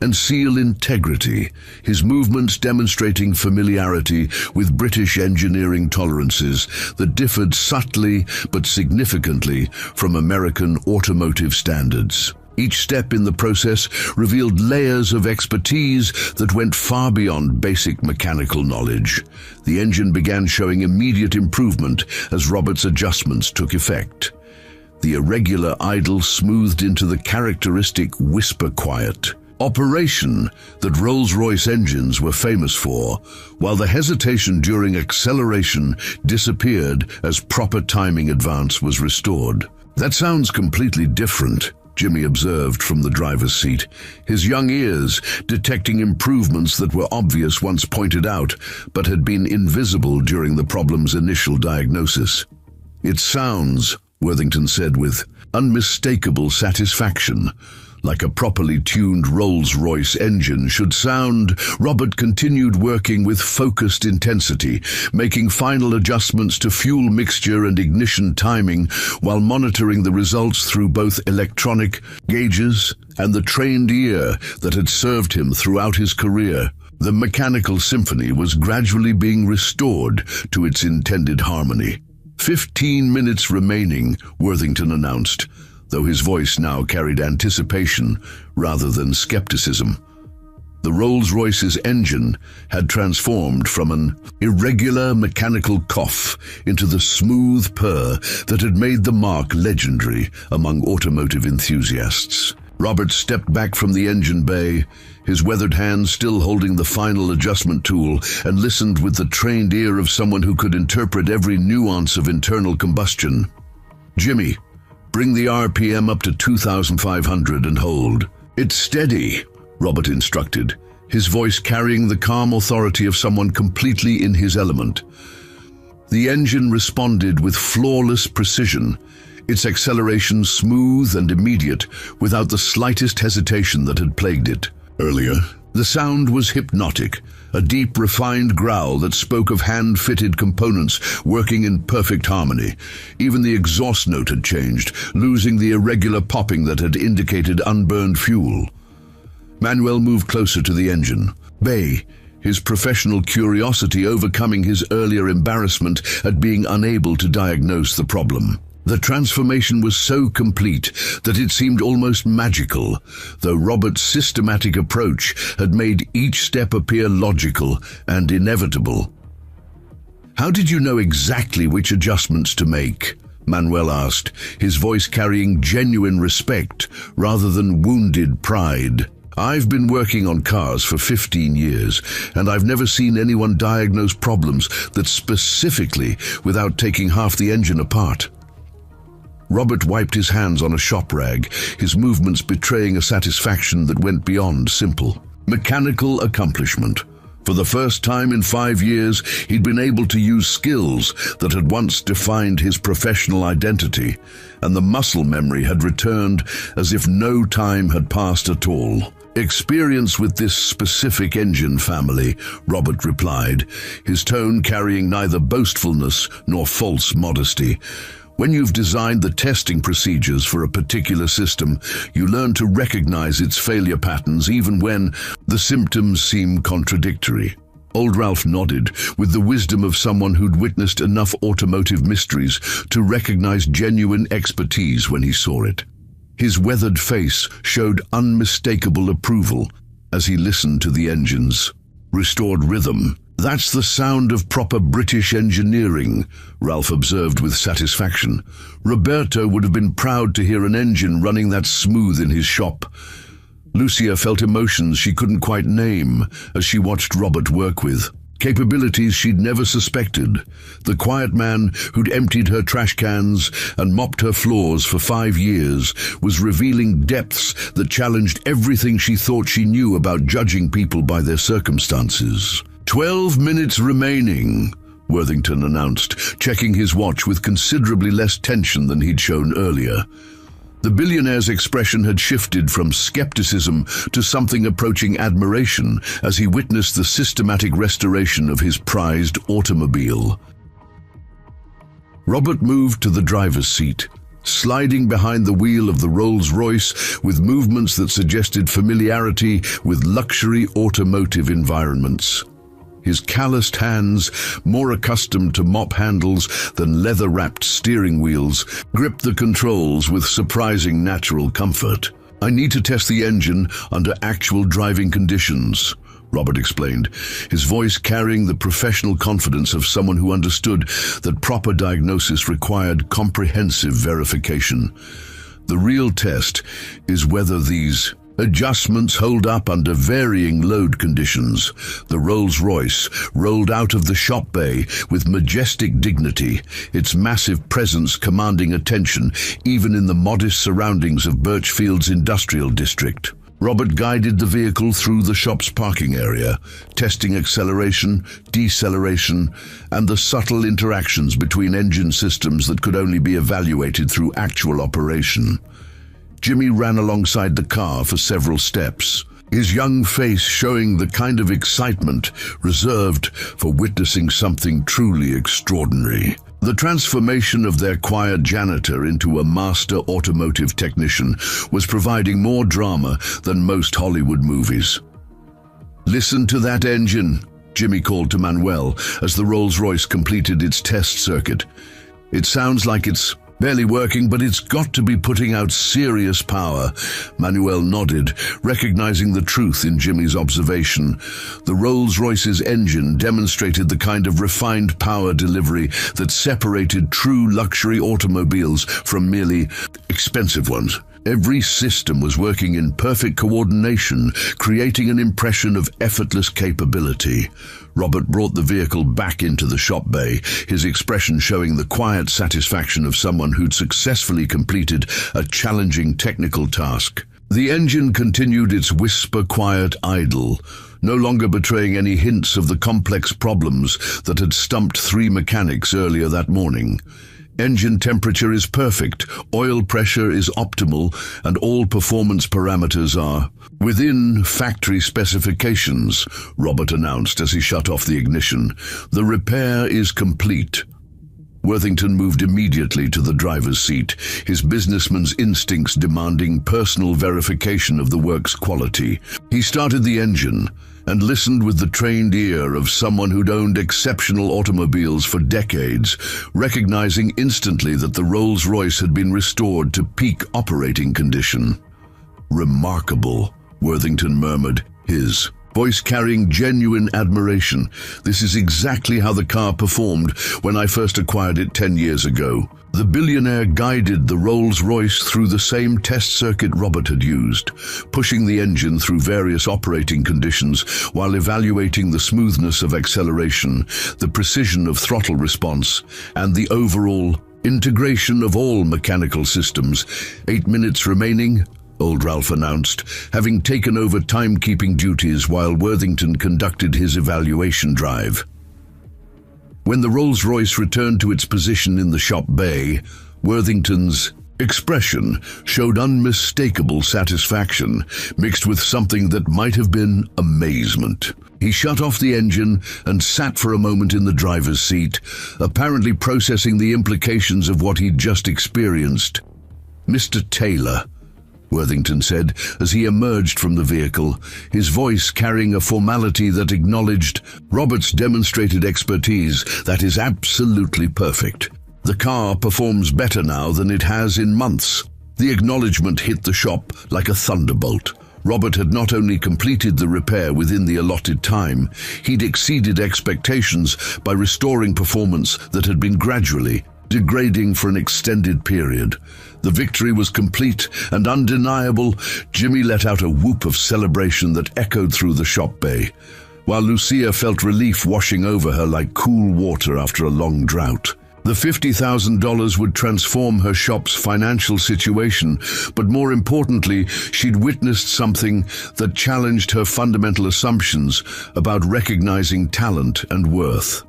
and seal integrity, his movements demonstrating familiarity with British engineering tolerances that differed subtly but significantly from American automotive standards. Each step in the process revealed layers of expertise that went far beyond basic mechanical knowledge. The engine began showing immediate improvement as Robert's adjustments took effect. The irregular idle smoothed into the characteristic whisper quiet operation that Rolls-Royce engines were famous for, while the hesitation during acceleration disappeared as proper timing advance was restored. "That sounds completely different," Jimmy observed from the driver's seat, his young ears detecting improvements that were obvious once pointed out, but had been invisible during the problem's initial diagnosis. "It sounds," Worthington said with unmistakable satisfaction, "like a properly tuned Rolls-Royce engine should sound." Robert continued working with focused intensity, making final adjustments to fuel mixture and ignition timing while monitoring the results through both electronic gauges and the trained ear that had served him throughout his career. The mechanical symphony was gradually being restored to its intended harmony. 15 minutes remaining, Worthington announced, though his voice now carried anticipation rather than skepticism. The Rolls-Royce's engine had transformed from an irregular mechanical cough into the smooth purr that had made the mark legendary among automotive enthusiasts. Robert stepped back from the engine bay, his weathered hand still holding the final adjustment tool, and listened with the trained ear of someone who could interpret every nuance of internal combustion. "Jimmy, bring the RPM up to 2,500 and hold." "It's steady," Robert instructed, his voice carrying the calm authority of someone completely in his element. The engine responded with flawless precision, its acceleration smooth and immediate, without the slightest hesitation that had plagued it earlier. The sound was hypnotic, a deep, refined growl that spoke of hand-fitted components working in perfect harmony. Even the exhaust note had changed, losing the irregular popping that had indicated unburned fuel. Manuel moved closer to the engine bay, his professional curiosity overcoming his earlier embarrassment at being unable to diagnose the problem. The transformation was so complete that it seemed almost magical, though Robert's systematic approach had made each step appear logical and inevitable. "How did you know exactly which adjustments to make?" Manuel asked, his voice carrying genuine respect rather than wounded pride. "I've been working on cars for 15 years, and I've never seen anyone diagnose problems that specifically without taking half the engine apart." Robert wiped his hands on a shop rag, his movements betraying a satisfaction that went beyond simple mechanical accomplishment. For the first time in 5 years, he'd been able to use skills that had once defined his professional identity, and the muscle memory had returned as if no time had passed at all. "Experience with this specific engine family," Robert replied, his tone carrying neither boastfulness nor false modesty. "When you've designed the testing procedures for a particular system, you learn to recognize its failure patterns even when the symptoms seem contradictory." Old Ralph nodded, with the wisdom of someone who'd witnessed enough automotive mysteries to recognize genuine expertise when he saw it. His weathered face showed unmistakable approval as he listened to the engine's restored rhythm. "That's the sound of proper British engineering," Ralph observed with satisfaction. Roberto would have been proud to hear an engine running that smooth in his shop. Lucia felt emotions she couldn't quite name as she watched Robert work with capabilities she'd never suspected. The quiet man who'd emptied her trash cans and mopped her floors for 5 years was revealing depths that challenged everything she thought she knew about judging people by their circumstances. 12 minutes remaining," Worthington announced, checking his watch with considerably less tension than he'd shown earlier. The billionaire's expression had shifted from skepticism to something approaching admiration as he witnessed the systematic restoration of his prized automobile. Robert moved to the driver's seat, sliding behind the wheel of the Rolls-Royce with movements that suggested familiarity with luxury automotive environments. His calloused hands, more accustomed to mop handles than leather-wrapped steering wheels, gripped the controls with surprising natural comfort. "I need to test the engine under actual driving conditions," Robert explained, his voice carrying the professional confidence of someone who understood that proper diagnosis required comprehensive verification. "The real test is whether these adjustments hold up under varying load conditions." The Rolls-Royce rolled out of the shop bay with majestic dignity, its massive presence commanding attention even in the modest surroundings of Birchfield's industrial district. Robert guided the vehicle through the shop's parking area, testing acceleration, deceleration, and the subtle interactions between engine systems that could only be evaluated through actual operation. Jimmy ran alongside the car for several steps, his young face showing the kind of excitement reserved for witnessing something truly extraordinary. The transformation of their quiet janitor into a master automotive technician was providing more drama than most Hollywood movies. "Listen to that engine," Jimmy called to Manuel as the Rolls-Royce completed its test circuit. "It sounds like it's barely working, but it's got to be putting out serious power." Manuel nodded, recognizing the truth in Jimmy's observation. The Rolls-Royce's engine demonstrated the kind of refined power delivery that separated true luxury automobiles from merely expensive ones. Every system was working in perfect coordination, creating an impression of effortless capability. Robert brought the vehicle back into the shop bay, his expression showing the quiet satisfaction of someone who'd successfully completed a challenging technical task. The engine continued its whisper-quiet idle, no longer betraying any hints of the complex problems that had stumped 3 mechanics earlier that morning. Engine temperature is perfect, oil pressure is optimal, and all performance parameters are within factory specifications, Robert announced as he shut off the ignition. "The repair is complete." Worthington moved immediately to the driver's seat, his businessman's instincts demanding personal verification of the work's quality. He started the engine and listened with the trained ear of someone who'd owned exceptional automobiles for decades, recognizing instantly that the Rolls-Royce had been restored to peak operating condition. "Remarkable," Worthington murmured, his voice carrying genuine admiration. "This is exactly how the car performed when I first acquired it 10 years ago." The billionaire guided the Rolls-Royce through the same test circuit Robert had used, pushing the engine through various operating conditions while evaluating the smoothness of acceleration, the precision of throttle response, and the overall Integration of all mechanical systems. 8 minutes remaining, old Ralph announced, having taken over timekeeping duties while Worthington conducted his evaluation drive. When the Rolls-Royce returned to its position in the shop bay, Worthington's expression showed unmistakable satisfaction, mixed with something that might have been amazement. He shut off the engine and sat for a moment in the driver's seat, apparently processing the implications of what he'd just experienced. "Mr. Taylor," Worthington said as he emerged from the vehicle, his voice carrying a formality that acknowledged Robert's demonstrated expertise. "That is absolutely perfect. The car performs better now than it has in months." The acknowledgement hit the shop like a thunderbolt. Robert had not only completed the repair within the allotted time, he'd exceeded expectations by restoring performance that had been gradually degrading for an extended period. The victory was complete and undeniable. Jimmy let out a whoop of celebration that echoed through the shop bay, while Lucia felt relief washing over her like cool water after a long drought. The $50,000 would transform her shop's financial situation, but more importantly, she'd witnessed something that challenged her fundamental assumptions about recognizing talent and worth.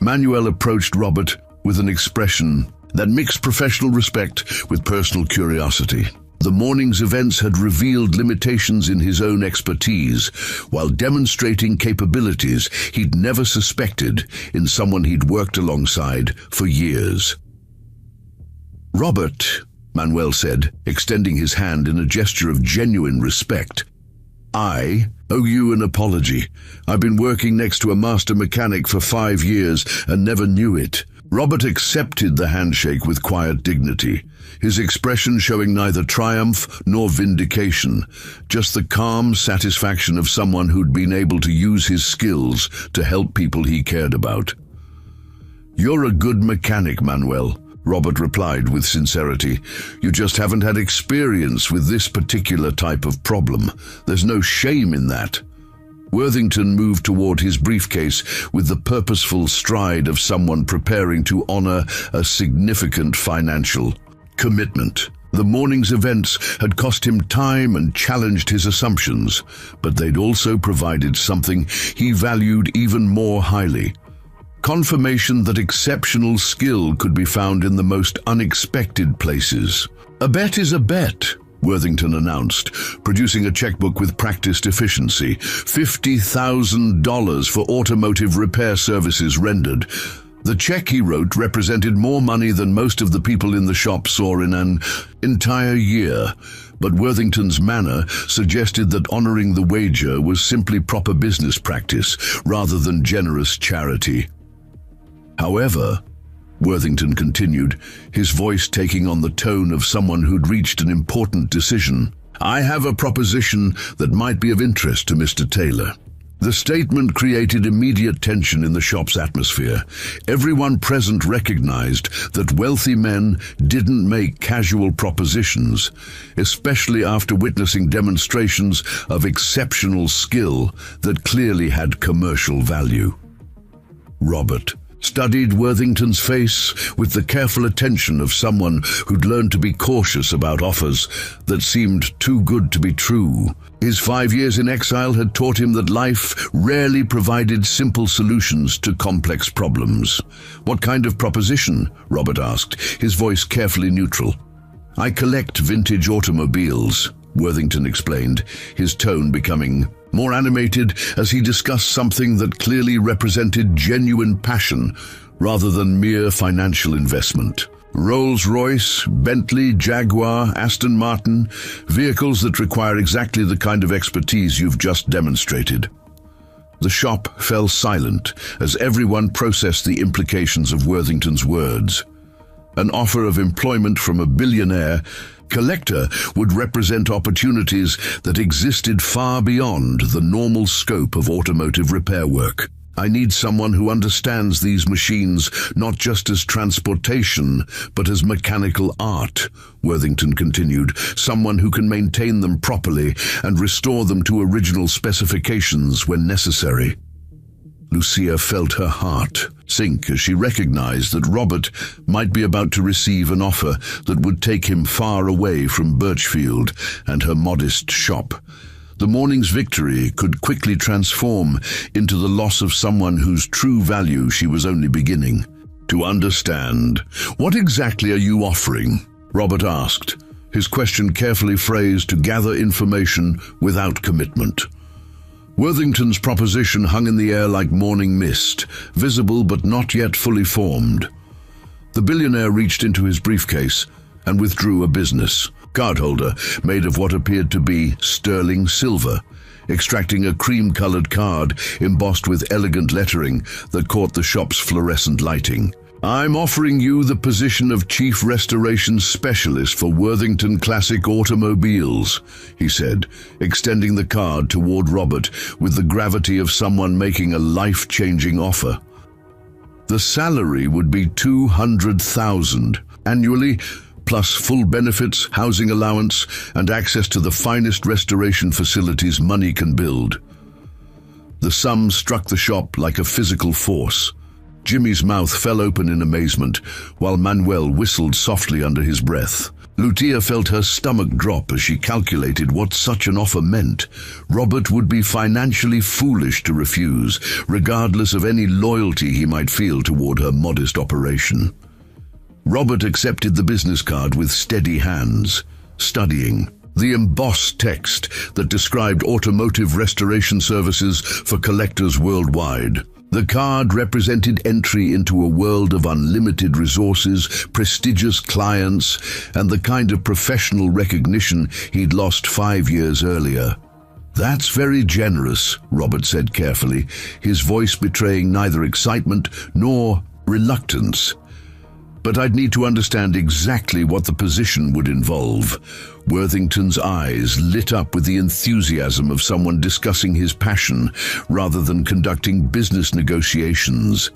Manuel approached Robert with an expression that mixed professional respect with personal curiosity. The morning's events had revealed limitations in his own expertise, while demonstrating capabilities he'd never suspected in someone he'd worked alongside for years. "Robert," Manuel said, extending his hand in a gesture of genuine respect, "I owe you an apology. I've been working next to a master mechanic for 5 years and never knew it." Robert accepted the handshake with quiet dignity, his expression showing neither triumph nor vindication, just the calm satisfaction of someone who'd been able to use his skills to help people he cared about. "You're a good mechanic, Manuel," Robert replied with sincerity. "You just haven't had experience with this particular type of problem. There's no shame in that." Worthington moved toward his briefcase with the purposeful stride of someone preparing to honor a significant financial commitment. The morning's events had cost him time and challenged his assumptions, but they'd also provided something he valued even more highly: confirmation that exceptional skill could be found in the most unexpected places. "A bet is a bet," Worthington announced, producing a checkbook with practiced efficiency. $50,000 for automotive repair services rendered. The check he wrote represented more money than most of the people in the shop saw in an entire year, but Worthington's manner suggested that honoring the wager was simply proper business practice rather than generous charity. "However," Worthington continued, his voice taking on the tone of someone who'd reached an important decision, "I have a proposition that might be of interest to Mr. Taylor." The statement created immediate tension in the shop's atmosphere. Everyone present recognized that wealthy men didn't make casual propositions, especially after witnessing demonstrations of exceptional skill that clearly had commercial value. Robert studied Worthington's face with the careful attention of someone who'd learned to be cautious about offers that seemed too good to be true. His 5 years in exile had taught him that life rarely provided simple solutions to complex problems. "What kind of proposition?" Robert asked, his voice carefully neutral. "I collect vintage automobiles," Worthington explained, his tone becoming more animated as he discussed something that clearly represented genuine passion rather than mere financial investment. Rolls-Royce, Bentley, Jaguar, Aston Martin, vehicles that require exactly the kind of expertise you've just demonstrated. The shop fell silent as everyone processed the implications of Worthington's words. An offer of employment from a billionaire collector would represent opportunities that existed far beyond the normal scope of automotive repair work. "I need someone who understands these machines not just as transportation, but as mechanical art," Worthington continued. "Someone who can maintain them properly and restore them to original specifications when necessary." Lucia felt her heart sink as she recognized that Robert might be about to receive an offer that would take him far away from Birchfield and her modest shop. The morning's victory could quickly transform into the loss of someone whose true value she was only beginning to understand. "What exactly are you offering?" Robert asked, his question carefully phrased to gather information without commitment. Worthington's proposition hung in the air like morning mist, visible but not yet fully formed. The billionaire reached into his briefcase and withdrew a business card holder made of what appeared to be sterling silver, extracting a cream-colored card embossed with elegant lettering that caught the shop's fluorescent lighting. "I'm offering you the position of Chief Restoration Specialist for Worthington Classic Automobiles," he said, extending the card toward Robert with the gravity of someone making a life-changing offer. The salary would be $200,000 annually, plus full benefits, housing allowance, and access to the finest restoration facilities money can build. The sum struck the shop like a physical force. Jimmy's mouth fell open in amazement, while Manuel whistled softly under his breath. Lucia felt her stomach drop as she calculated what such an offer meant. Robert would be financially foolish to refuse, regardless of any loyalty he might feel toward her modest operation. Robert accepted the business card with steady hands, studying the embossed text that described automotive restoration services for collectors worldwide. The card represented entry into a world of unlimited resources, prestigious clients, and the kind of professional recognition he'd lost 5 years earlier. "That's very generous," Robert said carefully, his voice betraying neither excitement nor reluctance. "But I'd need to understand exactly what the position would involve." Worthington's eyes lit up with the enthusiasm of someone discussing his passion rather than conducting business negotiations.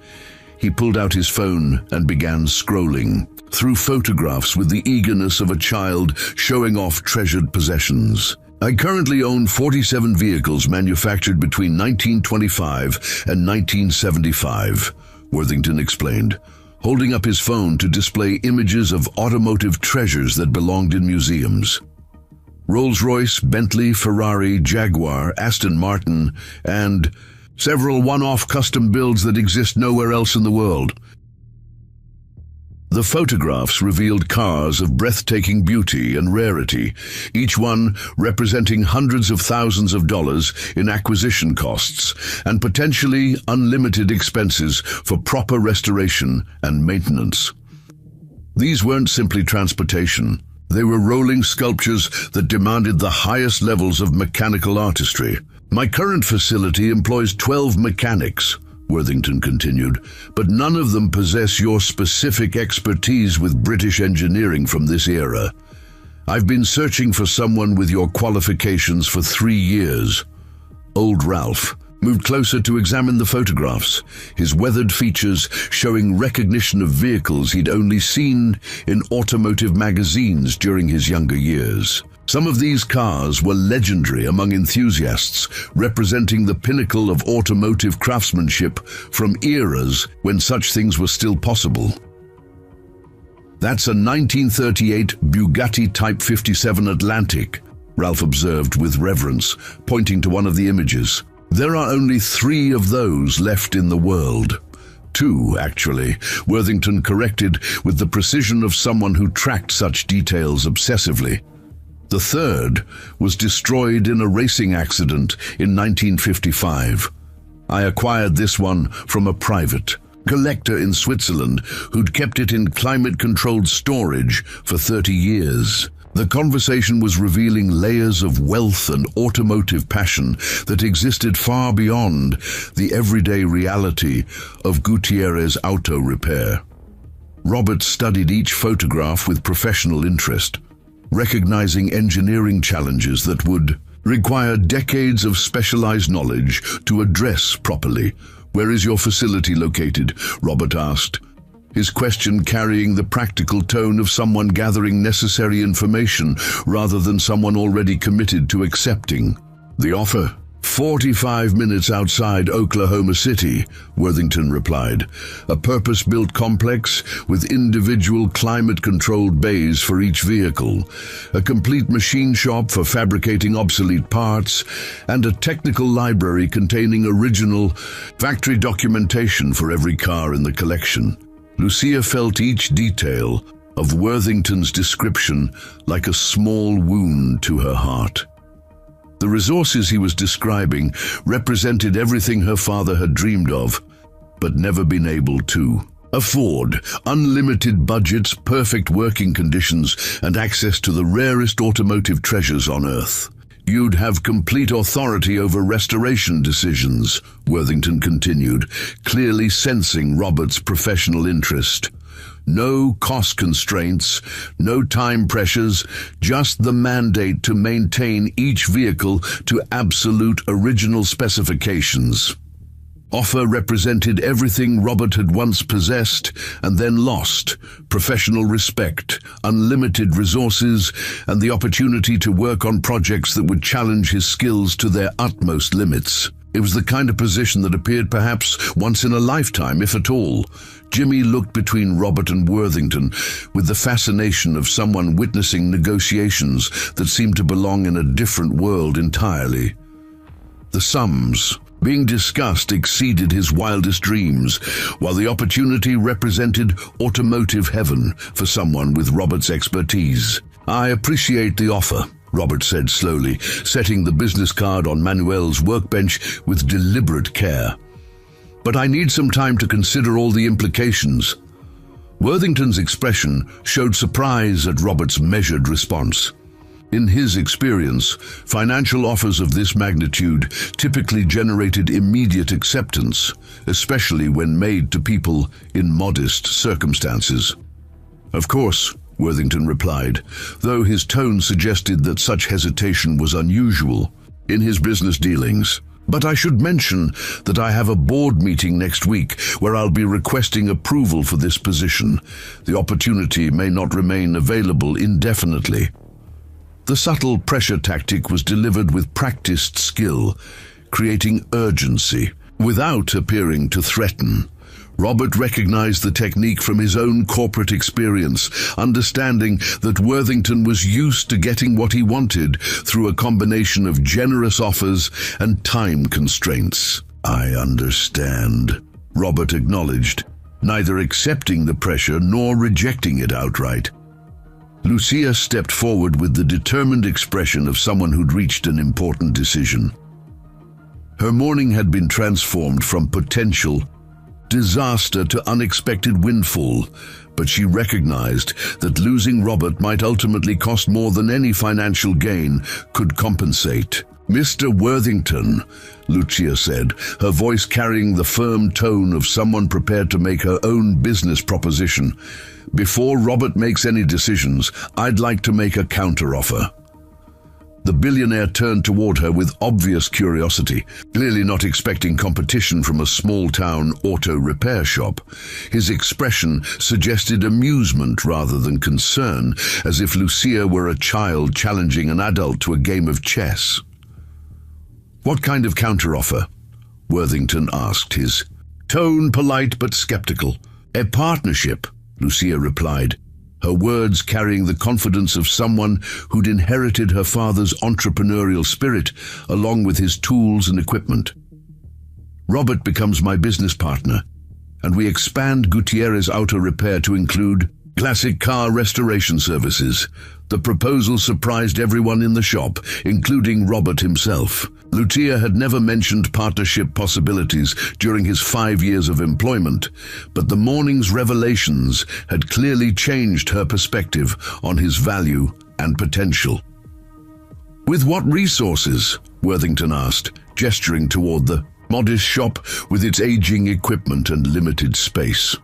He pulled out his phone and began scrolling through photographs with the eagerness of a child showing off treasured possessions. "I currently own 47 vehicles manufactured between 1925 and 1975, Worthington explained, holding up his phone to display images of automotive treasures that belonged in museums. Rolls-Royce, Bentley, Ferrari, Jaguar, Aston Martin, and several one-off custom builds that exist nowhere else in the world. The photographs revealed cars of breathtaking beauty and rarity, each one representing hundreds of thousands of dollars in acquisition costs and potentially unlimited expenses for proper restoration and maintenance. These weren't simply transportation. They were rolling sculptures that demanded the highest levels of mechanical artistry. "My current facility employs 12 mechanics," Worthington continued, "but none of them possess your specific expertise with British engineering from this era. I've been searching for someone with your qualifications for 3 years." Old Ralph moved closer to examine the photographs, his weathered features showing recognition of vehicles he'd only seen in automotive magazines during his younger years. Some of these cars were legendary among enthusiasts, representing the pinnacle of automotive craftsmanship from eras when such things were still possible. "That's a 1938 Bugatti Type 57 Atlantic," Ralph observed with reverence, pointing to one of the images. "There are only 3 of those left in the world." 2, actually, Worthington corrected with the precision of someone who tracked such details obsessively. The 3rd was destroyed in a racing accident in 1955. "I acquired this one from a private collector in Switzerland who'd kept it in climate-controlled storage for 30 years. The conversation was revealing layers of wealth and automotive passion that existed far beyond the everyday reality of Gutierrez Auto Repair. Robert studied each photograph with professional interest, recognizing engineering challenges that would require decades of specialized knowledge to address properly. "Where is your facility located?" Robert asked, his question carrying the practical tone of someone gathering necessary information rather than someone already committed to accepting the offer. "45 minutes outside Oklahoma City," Worthington replied. "A purpose-built complex with individual climate-controlled bays for each vehicle, a complete machine shop for fabricating obsolete parts, and a technical library containing original factory documentation for every car in the collection." Lucia felt each detail of Worthington's description like a small wound to her heart. The resources he was describing represented everything her father had dreamed of, but never been able to afford: unlimited budgets, perfect working conditions, and access to the rarest automotive treasures on Earth. "You'd have complete authority over restoration decisions," Worthington continued, clearly sensing Robert's professional interest. "No cost constraints, no time pressures, just the mandate to maintain each vehicle to absolute original specifications." Offer represented everything Robert had once possessed and then lost: professional respect, unlimited resources, and the opportunity to work on projects that would challenge his skills to their utmost limits. It was the kind of position that appeared perhaps once in a lifetime, if at all. Jimmy looked between Robert and Worthington with the fascination of someone witnessing negotiations that seemed to belong in a different world entirely. The sums being discussed exceeded his wildest dreams, while the opportunity represented automotive heaven for someone with Robert's expertise. "I appreciate the offer," Robert said slowly, setting the business card on Manuel's workbench with deliberate care. "But I need some time to consider all the implications." Worthington's expression showed surprise at Robert's measured response. In his experience, financial offers of this magnitude typically generated immediate acceptance, especially when made to people in modest circumstances. "Of course," Worthington replied, though his tone suggested that such hesitation was unusual in his business dealings. "But I should mention that I have a board meeting next week where I'll be requesting approval for this position. The opportunity may not remain available indefinitely." The subtle pressure tactic was delivered with practiced skill, creating urgency without appearing to threaten. Robert recognized the technique from his own corporate experience, understanding that Worthington was used to getting what he wanted through a combination of generous offers and time constraints. "I understand," Robert acknowledged, neither accepting the pressure nor rejecting it outright. Lucia stepped forward with the determined expression of someone who'd reached an important decision. Her morning had been transformed from potential disaster to unexpected windfall, but she recognized that losing Robert might ultimately cost more than any financial gain could compensate. "Mr. Worthington," Lucia said, her voice carrying the firm tone of someone prepared to make her own business proposition, "before Robert makes any decisions, I'd like to make a counteroffer." The billionaire turned toward her with obvious curiosity, clearly not expecting competition from a small-town auto repair shop. His expression suggested amusement rather than concern, as if Lucia were a child challenging an adult to a game of chess. "What kind of counteroffer?" Worthington asked, his tone polite but skeptical. "A partnership," Lucia replied, her words carrying the confidence of someone who'd inherited her father's entrepreneurial spirit along with his tools and equipment. "Robert becomes my business partner, and we expand Gutierrez Auto Repair to include classic car restoration services." The proposal surprised everyone in the shop, including Robert himself. Lucia had never mentioned partnership possibilities during his 5 years of employment, but the morning's revelations had clearly changed her perspective on his value and potential. "With what resources?" Worthington asked, gesturing toward the modest shop with its aging equipment and limited space.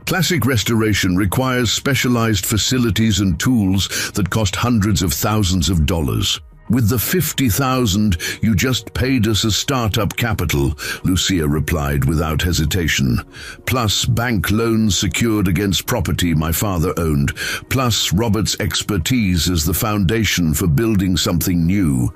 "Classic restoration requires specialized facilities and tools that cost hundreds of thousands of dollars. With the $50,000 you just paid us as startup capital," Lucia replied without hesitation, "plus bank loans secured against property my father owned, plus Robert's expertise as the foundation for building something new."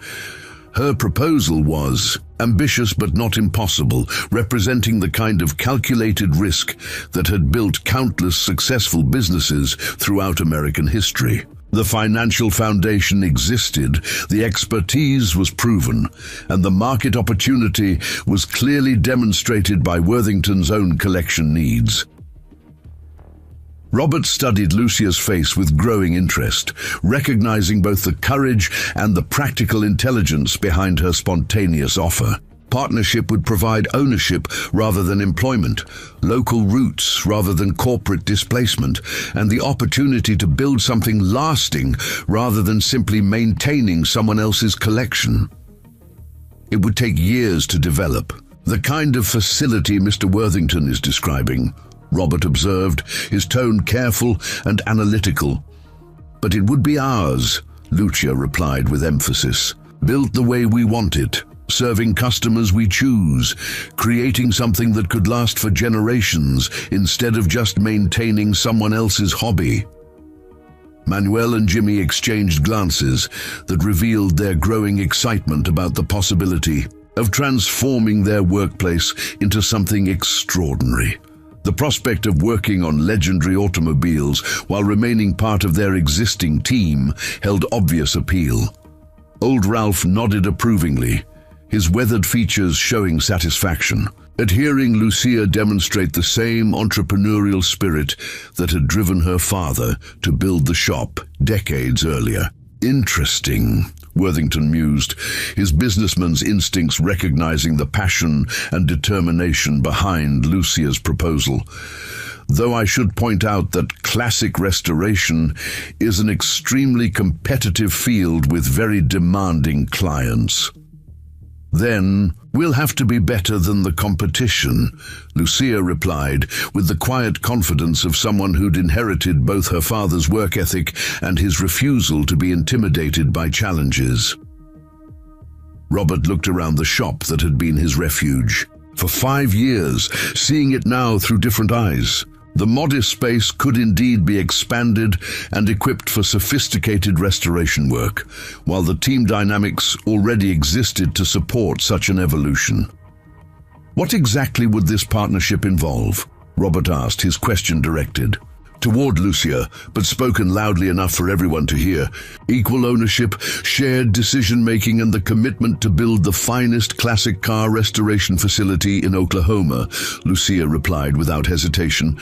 Her proposal was ambitious but not impossible, representing the kind of calculated risk that had built countless successful businesses throughout American history. The financial foundation existed, the expertise was proven, and the market opportunity was clearly demonstrated by Worthington's own collection needs. Robert studied Lucia's face with growing interest, recognizing both the courage and the practical intelligence behind her spontaneous offer. Partnership would provide ownership rather than employment, local roots rather than corporate displacement, and the opportunity to build something lasting rather than simply maintaining someone else's collection. It would take years to develop. The kind of facility Mr. Worthington is describing, Robert observed, his tone careful and analytical. But it would be ours, Lucia replied with emphasis. Built the way we want it, serving customers we choose, creating something that could last for generations instead of just maintaining someone else's hobby. Manuel and Jimmy exchanged glances that revealed their growing excitement about the possibility of transforming their workplace into something extraordinary. The prospect of working on legendary automobiles while remaining part of their existing team held obvious appeal. Old Ralph nodded approvingly, his weathered features showing satisfaction, at hearing Lucia demonstrate the same entrepreneurial spirit that had driven her father to build the shop decades earlier. Interesting, Worthington mused, his businessman's instincts recognizing the passion and determination behind Lucia's proposal. Though I should point out that classic restoration is an extremely competitive field with very demanding clients. Then, we'll have to be better than the competition, Lucia replied, with the quiet confidence of someone who'd inherited both her father's work ethic and his refusal to be intimidated by challenges. Robert looked around the shop that had been his refuge. For 5 years, seeing it now through different eyes, the modest space could indeed be expanded and equipped for sophisticated restoration work, while the team dynamics already existed to support such an evolution. What exactly would this partnership involve? Robert asked, his question directed toward Lucia, but spoken loudly enough for everyone to hear. Equal ownership, shared decision-making, and the commitment to build the finest classic car restoration facility in Oklahoma, Lucia replied without hesitation.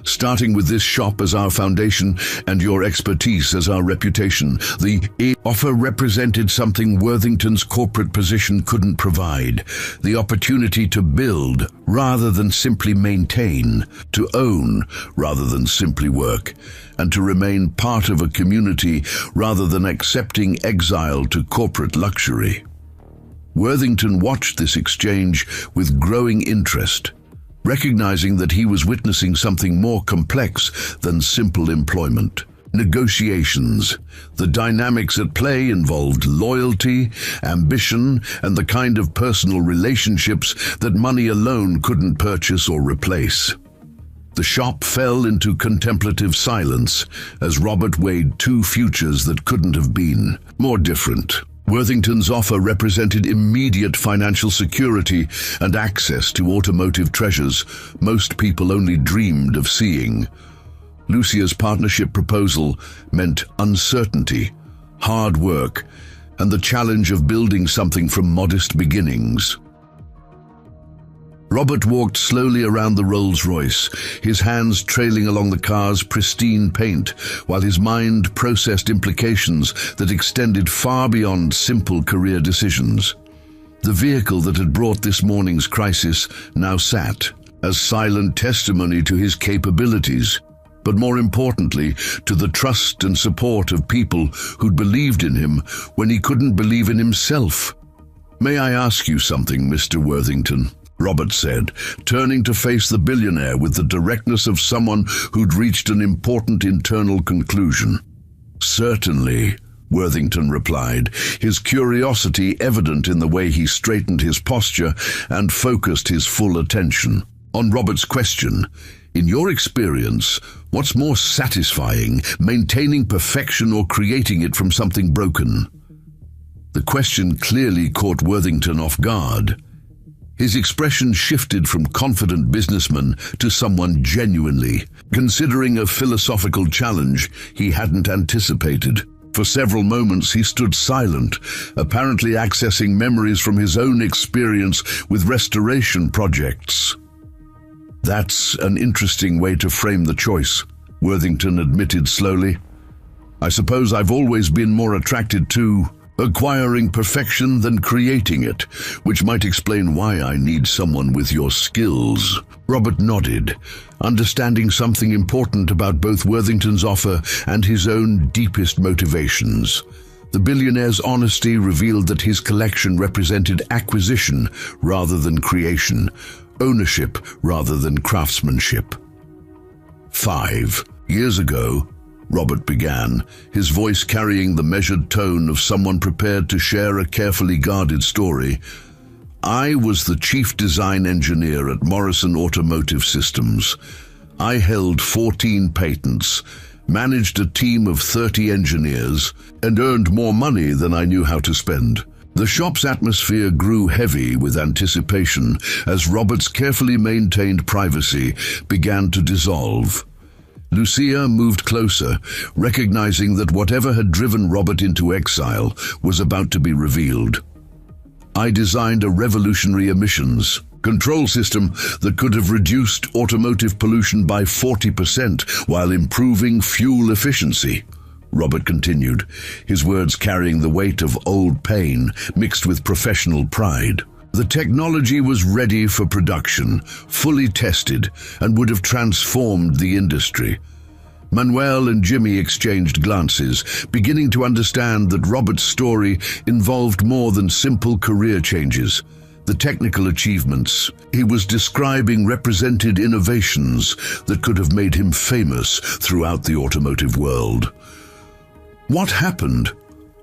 Starting with this shop as our foundation and your expertise as our reputation, the offer represented something Worthington's corporate position couldn't provide: the opportunity to build rather than simply maintain, to own rather than simply work, and to remain part of a community rather than accepting exile to corporate luxury. Worthington watched this exchange with growing interest, recognizing that he was witnessing something more complex than simple employment. Negotiations. The dynamics at play involved loyalty, ambition, and the kind of personal relationships that money alone couldn't purchase or replace. The shop fell into contemplative silence as Robert weighed two futures that couldn't have been more different. Worthington's offer represented immediate financial security and access to automotive treasures most people only dreamed of seeing. Lucia's partnership proposal meant uncertainty, hard work, and the challenge of building something from modest beginnings. Robert walked slowly around the Rolls-Royce, his hands trailing along the car's pristine paint, while his mind processed implications that extended far beyond simple career decisions. The vehicle that had brought this morning's crisis now sat as silent testimony to his capabilities, but more importantly, to the trust and support of people who'd believed in him when he couldn't believe in himself. "May I ask you something, Mr. Worthington?" Robert said, turning to face the billionaire with the directness of someone who'd reached an important internal conclusion. "Certainly," Worthington replied, his curiosity evident in the way he straightened his posture and focused his full attention on Robert's question. "In your experience, what's more satisfying, maintaining perfection or creating it from something broken?" The question clearly caught Worthington off guard. His expression shifted from confident businessman to someone genuinely considering a philosophical challenge he hadn't anticipated. For several moments he stood silent, apparently accessing memories from his own experience with restoration projects. "That's an interesting way to frame the choice," Worthington admitted slowly. "I suppose I've always been more attracted to acquiring perfection than creating it, which might explain why I need someone with your skills." Robert nodded, understanding something important about both Worthington's offer and his own deepest motivations. The billionaire's honesty revealed that his collection represented acquisition rather than creation, ownership rather than craftsmanship. 5 years ago, Robert began, his voice carrying the measured tone of someone prepared to share a carefully guarded story. "I was the chief design engineer at Morrison Automotive Systems. I held 14 patents, managed a team of 30 engineers, and earned more money than I knew how to spend." The shop's atmosphere grew heavy with anticipation as Robert's carefully maintained privacy began to dissolve. Lucia moved closer, recognizing that whatever had driven Robert into exile was about to be revealed. "I designed a revolutionary emissions control system that could have reduced automotive pollution by 40% while improving fuel efficiency," Robert continued, his words carrying the weight of old pain mixed with professional pride. "The technology was ready for production, fully tested, and would have transformed the industry." Manuel and Jimmy exchanged glances, beginning to understand that Robert's story involved more than simple career changes. The technical achievements he was describing represented innovations that could have made him famous throughout the automotive world. "What happened?"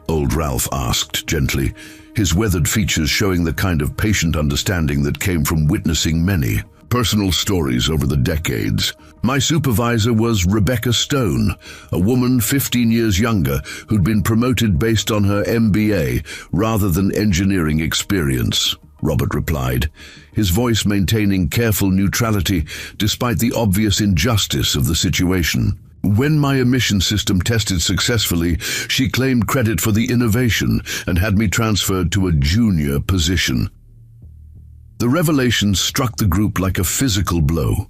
Old Ralph asked gently, his weathered features showing the kind of patient understanding that came from witnessing many personal stories over the decades. "My supervisor was Rebecca Stone, a woman 15 years younger who'd been promoted based on her MBA rather than engineering experience," Robert replied, his voice maintaining careful neutrality despite the obvious injustice of the situation. "When my emission system tested successfully, she claimed credit for the innovation and had me transferred to a junior position." The revelation struck the group like a physical blow.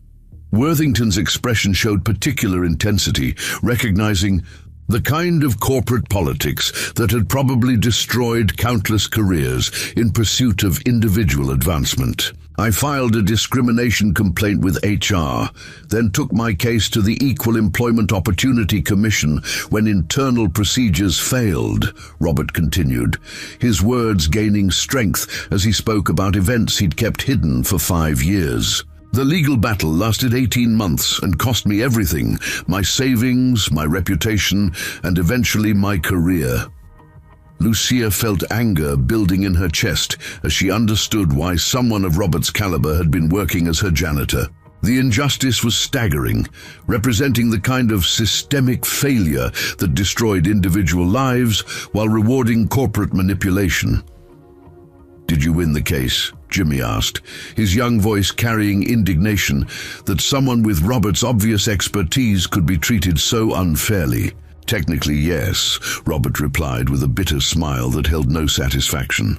Worthington's expression showed particular intensity, recognizing the kind of corporate politics that had probably destroyed countless careers in pursuit of individual advancement. "I filed a discrimination complaint with HR, then took my case to the Equal Employment Opportunity Commission when internal procedures failed," Robert continued, his words gaining strength as he spoke about events he'd kept hidden for 5 years. "The legal battle lasted 18 months and cost me everything, my savings, my reputation, and eventually my career." Lucia felt anger building in her chest as she understood why someone of Robert's caliber had been working as her janitor. The injustice was staggering, representing the kind of systemic failure that destroyed individual lives while rewarding corporate manipulation. "Did you win the case?" Jimmy asked, his young voice carrying indignation that someone with Robert's obvious expertise could be treated so unfairly. "Technically, yes," Robert replied with a bitter smile that held no satisfaction.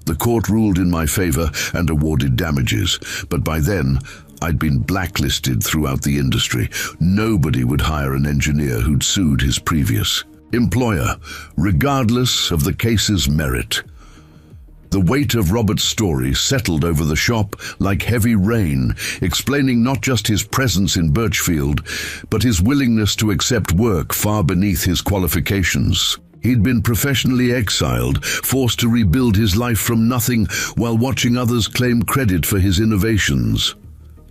"The court ruled in my favor and awarded damages, but by then, I'd been blacklisted throughout the industry. Nobody would hire an engineer who'd sued his previous employer, regardless of the case's merit." The weight of Robert's story settled over the shop like heavy rain, explaining not just his presence in Birchfield, but his willingness to accept work far beneath his qualifications. He'd been professionally exiled, forced to rebuild his life from nothing while watching others claim credit for his innovations.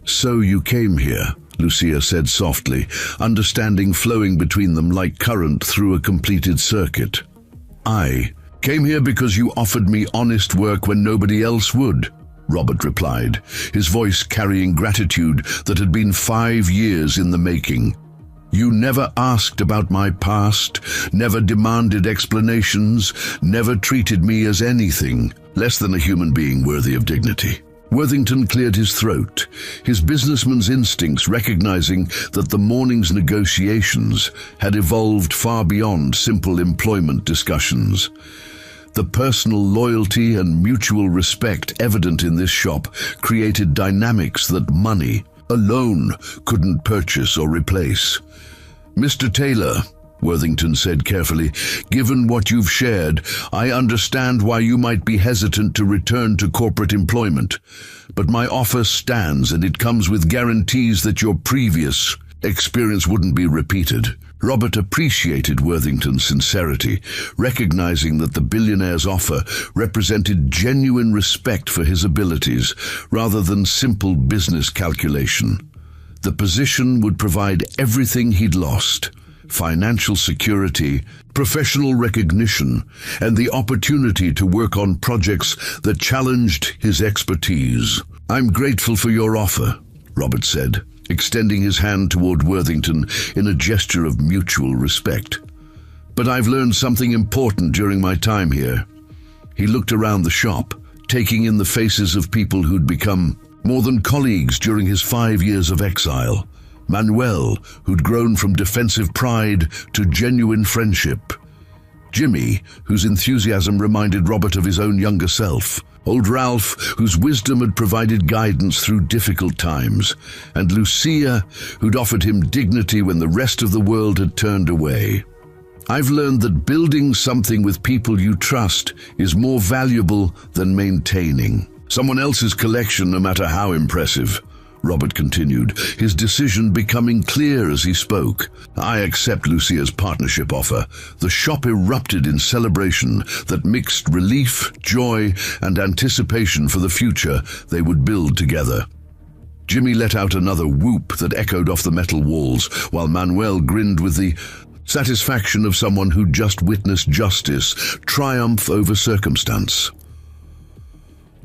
"So you came here," Lucia said softly, understanding flowing between them like current through a completed circuit. "I came here because you offered me honest work when nobody else would," Robert replied, his voice carrying gratitude that had been 5 years in the making. You never asked about my past, never demanded explanations, never treated me as anything less than a human being worthy of dignity. Worthington cleared his throat, his businessman's instincts recognizing that the morning's negotiations had evolved far beyond simple employment discussions. The personal loyalty and mutual respect evident in this shop created dynamics that money alone couldn't purchase or replace. "Mr. Taylor," Worthington said carefully, "given what you've shared, I understand why you might be hesitant to return to corporate employment. But my offer stands, and it comes with guarantees that your previous experience wouldn't be repeated." Robert appreciated Worthington's sincerity, recognizing that the billionaire's offer represented genuine respect for his abilities rather than simple business calculation. The position would provide everything he'd lost: financial security, professional recognition, and the opportunity to work on projects that challenged his expertise. "I'm grateful for your offer," Robert said, extending his hand toward Worthington in a gesture of mutual respect. "But I've learned something important during my time here." He looked around the shop, taking in the faces of people who'd become more than colleagues during his 5 years of exile. Manuel, who'd grown from defensive pride to genuine friendship. Jimmy, whose enthusiasm reminded Robert of his own younger self. Old Ralph, whose wisdom had provided guidance through difficult times. And Lucia, who'd offered him dignity when the rest of the world had turned away. "I've learned that building something with people you trust is more valuable than maintaining someone else's collection, no matter how impressive," Robert continued, his decision becoming clear as he spoke. "I accept Lucia's partnership offer." The shop erupted in celebration that mixed relief, joy, and anticipation for the future they would build together. Jimmy let out another whoop that echoed off the metal walls, while Manuel grinned with the satisfaction of someone who'd just witnessed justice triumph over circumstance.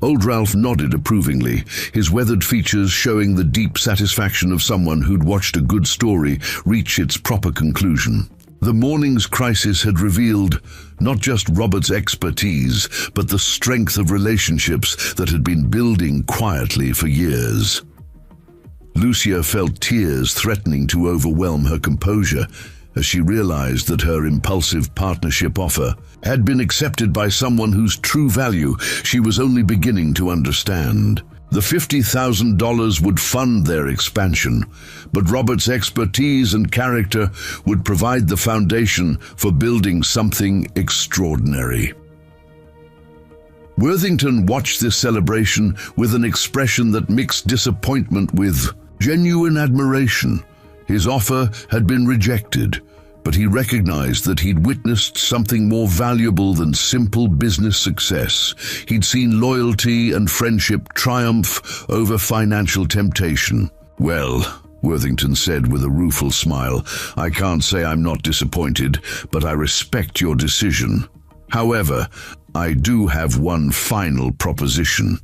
Old Ralph nodded approvingly, his weathered features showing the deep satisfaction of someone who'd watched a good story reach its proper conclusion. The morning's crisis had revealed not just Robert's expertise, but the strength of relationships that had been building quietly for years. Lucia felt tears threatening to overwhelm her composure as she realized that her impulsive partnership offer had been accepted by someone whose true value she was only beginning to understand. The $50,000 would fund their expansion, but Robert's expertise and character would provide the foundation for building something extraordinary. Worthington watched this celebration with an expression that mixed disappointment with genuine admiration. His offer had been rejected, but he recognized that he'd witnessed something more valuable than simple business success. He'd seen loyalty and friendship triumph over financial temptation. "Well," Worthington said with a rueful smile, "I can't say I'm not disappointed, but I respect your decision. However, I do have one final proposition."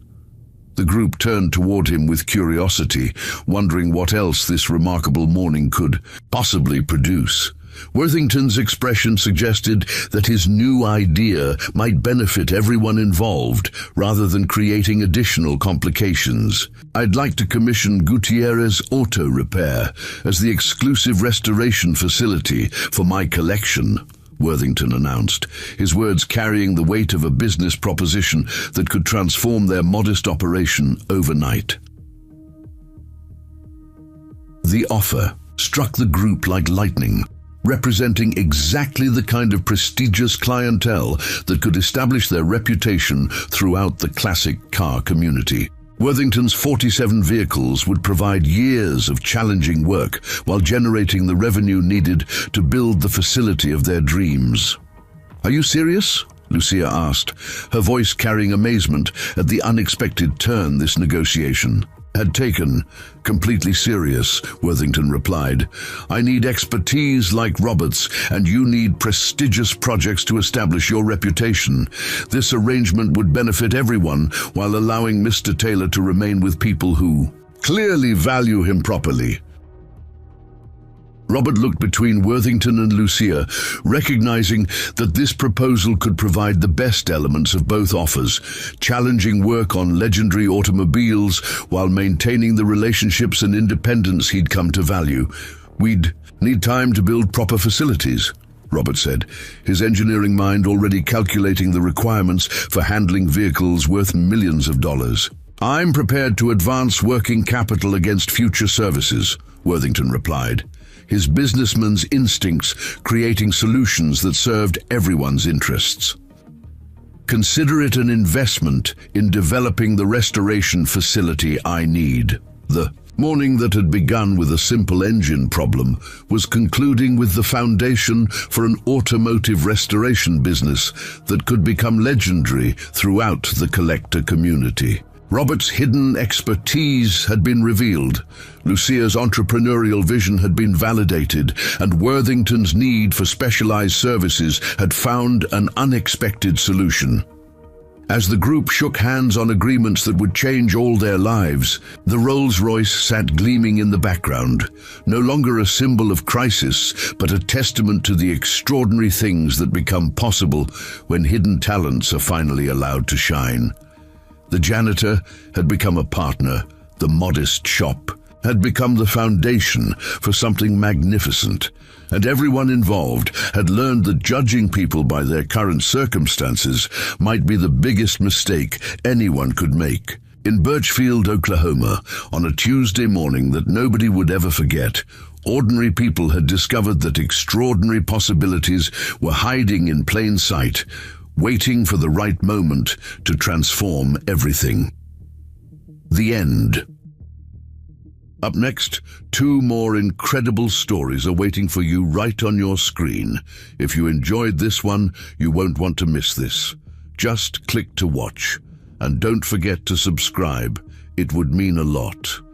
The group turned toward him with curiosity, wondering what else this remarkable morning could possibly produce. Worthington's expression suggested that his new idea might benefit everyone involved, rather than creating additional complications. "I'd like to commission Gutierrez Auto Repair as the exclusive restoration facility for my collection," Worthington announced, his words carrying the weight of a business proposition that could transform their modest operation overnight. The offer struck the group like lightning, representing exactly the kind of prestigious clientele that could establish their reputation throughout the classic car community. Worthington's 47 vehicles would provide years of challenging work while generating the revenue needed to build the facility of their dreams. "Are you serious?" Lucia asked, her voice carrying amazement at the unexpected turn this negotiation had taken. "Completely serious," Worthington replied. "I need expertise like Robert's, and you need prestigious projects to establish your reputation. This arrangement would benefit everyone while allowing Mr. Taylor to remain with people who clearly value him properly." Robert looked between Worthington and Lucia, recognizing that this proposal could provide the best elements of both offers, challenging work on legendary automobiles while maintaining the relationships and independence he'd come to value. "We'd need time to build proper facilities," Robert said, his engineering mind already calculating the requirements for handling vehicles worth millions of dollars. "I'm prepared to advance working capital against future services," Worthington replied, his businessman's instincts creating solutions that served everyone's interests. "Consider it an investment in developing the restoration facility I need." The morning that had begun with a simple engine problem was concluding with the foundation for an automotive restoration business that could become legendary throughout the collector community. Robert's hidden expertise had been revealed, Lucia's entrepreneurial vision had been validated, and Worthington's need for specialized services had found an unexpected solution. As the group shook hands on agreements that would change all their lives, the Rolls-Royce sat gleaming in the background, no longer a symbol of crisis, but a testament to the extraordinary things that become possible when hidden talents are finally allowed to shine. The Janitor had become a partner, the modest shop had become the foundation for something magnificent, and everyone involved had learned that judging people by their current circumstances might be the biggest mistake anyone could make. In Birchfield, Oklahoma, on a Tuesday morning that nobody would ever forget, ordinary people had discovered that extraordinary possibilities were hiding in plain sight, waiting for the right moment to transform everything. The end. Up next, 2 more incredible stories are waiting for you right on your screen. If you enjoyed this one, you won't want to miss this. Just click to watch, and don't forget to subscribe. It would mean a lot.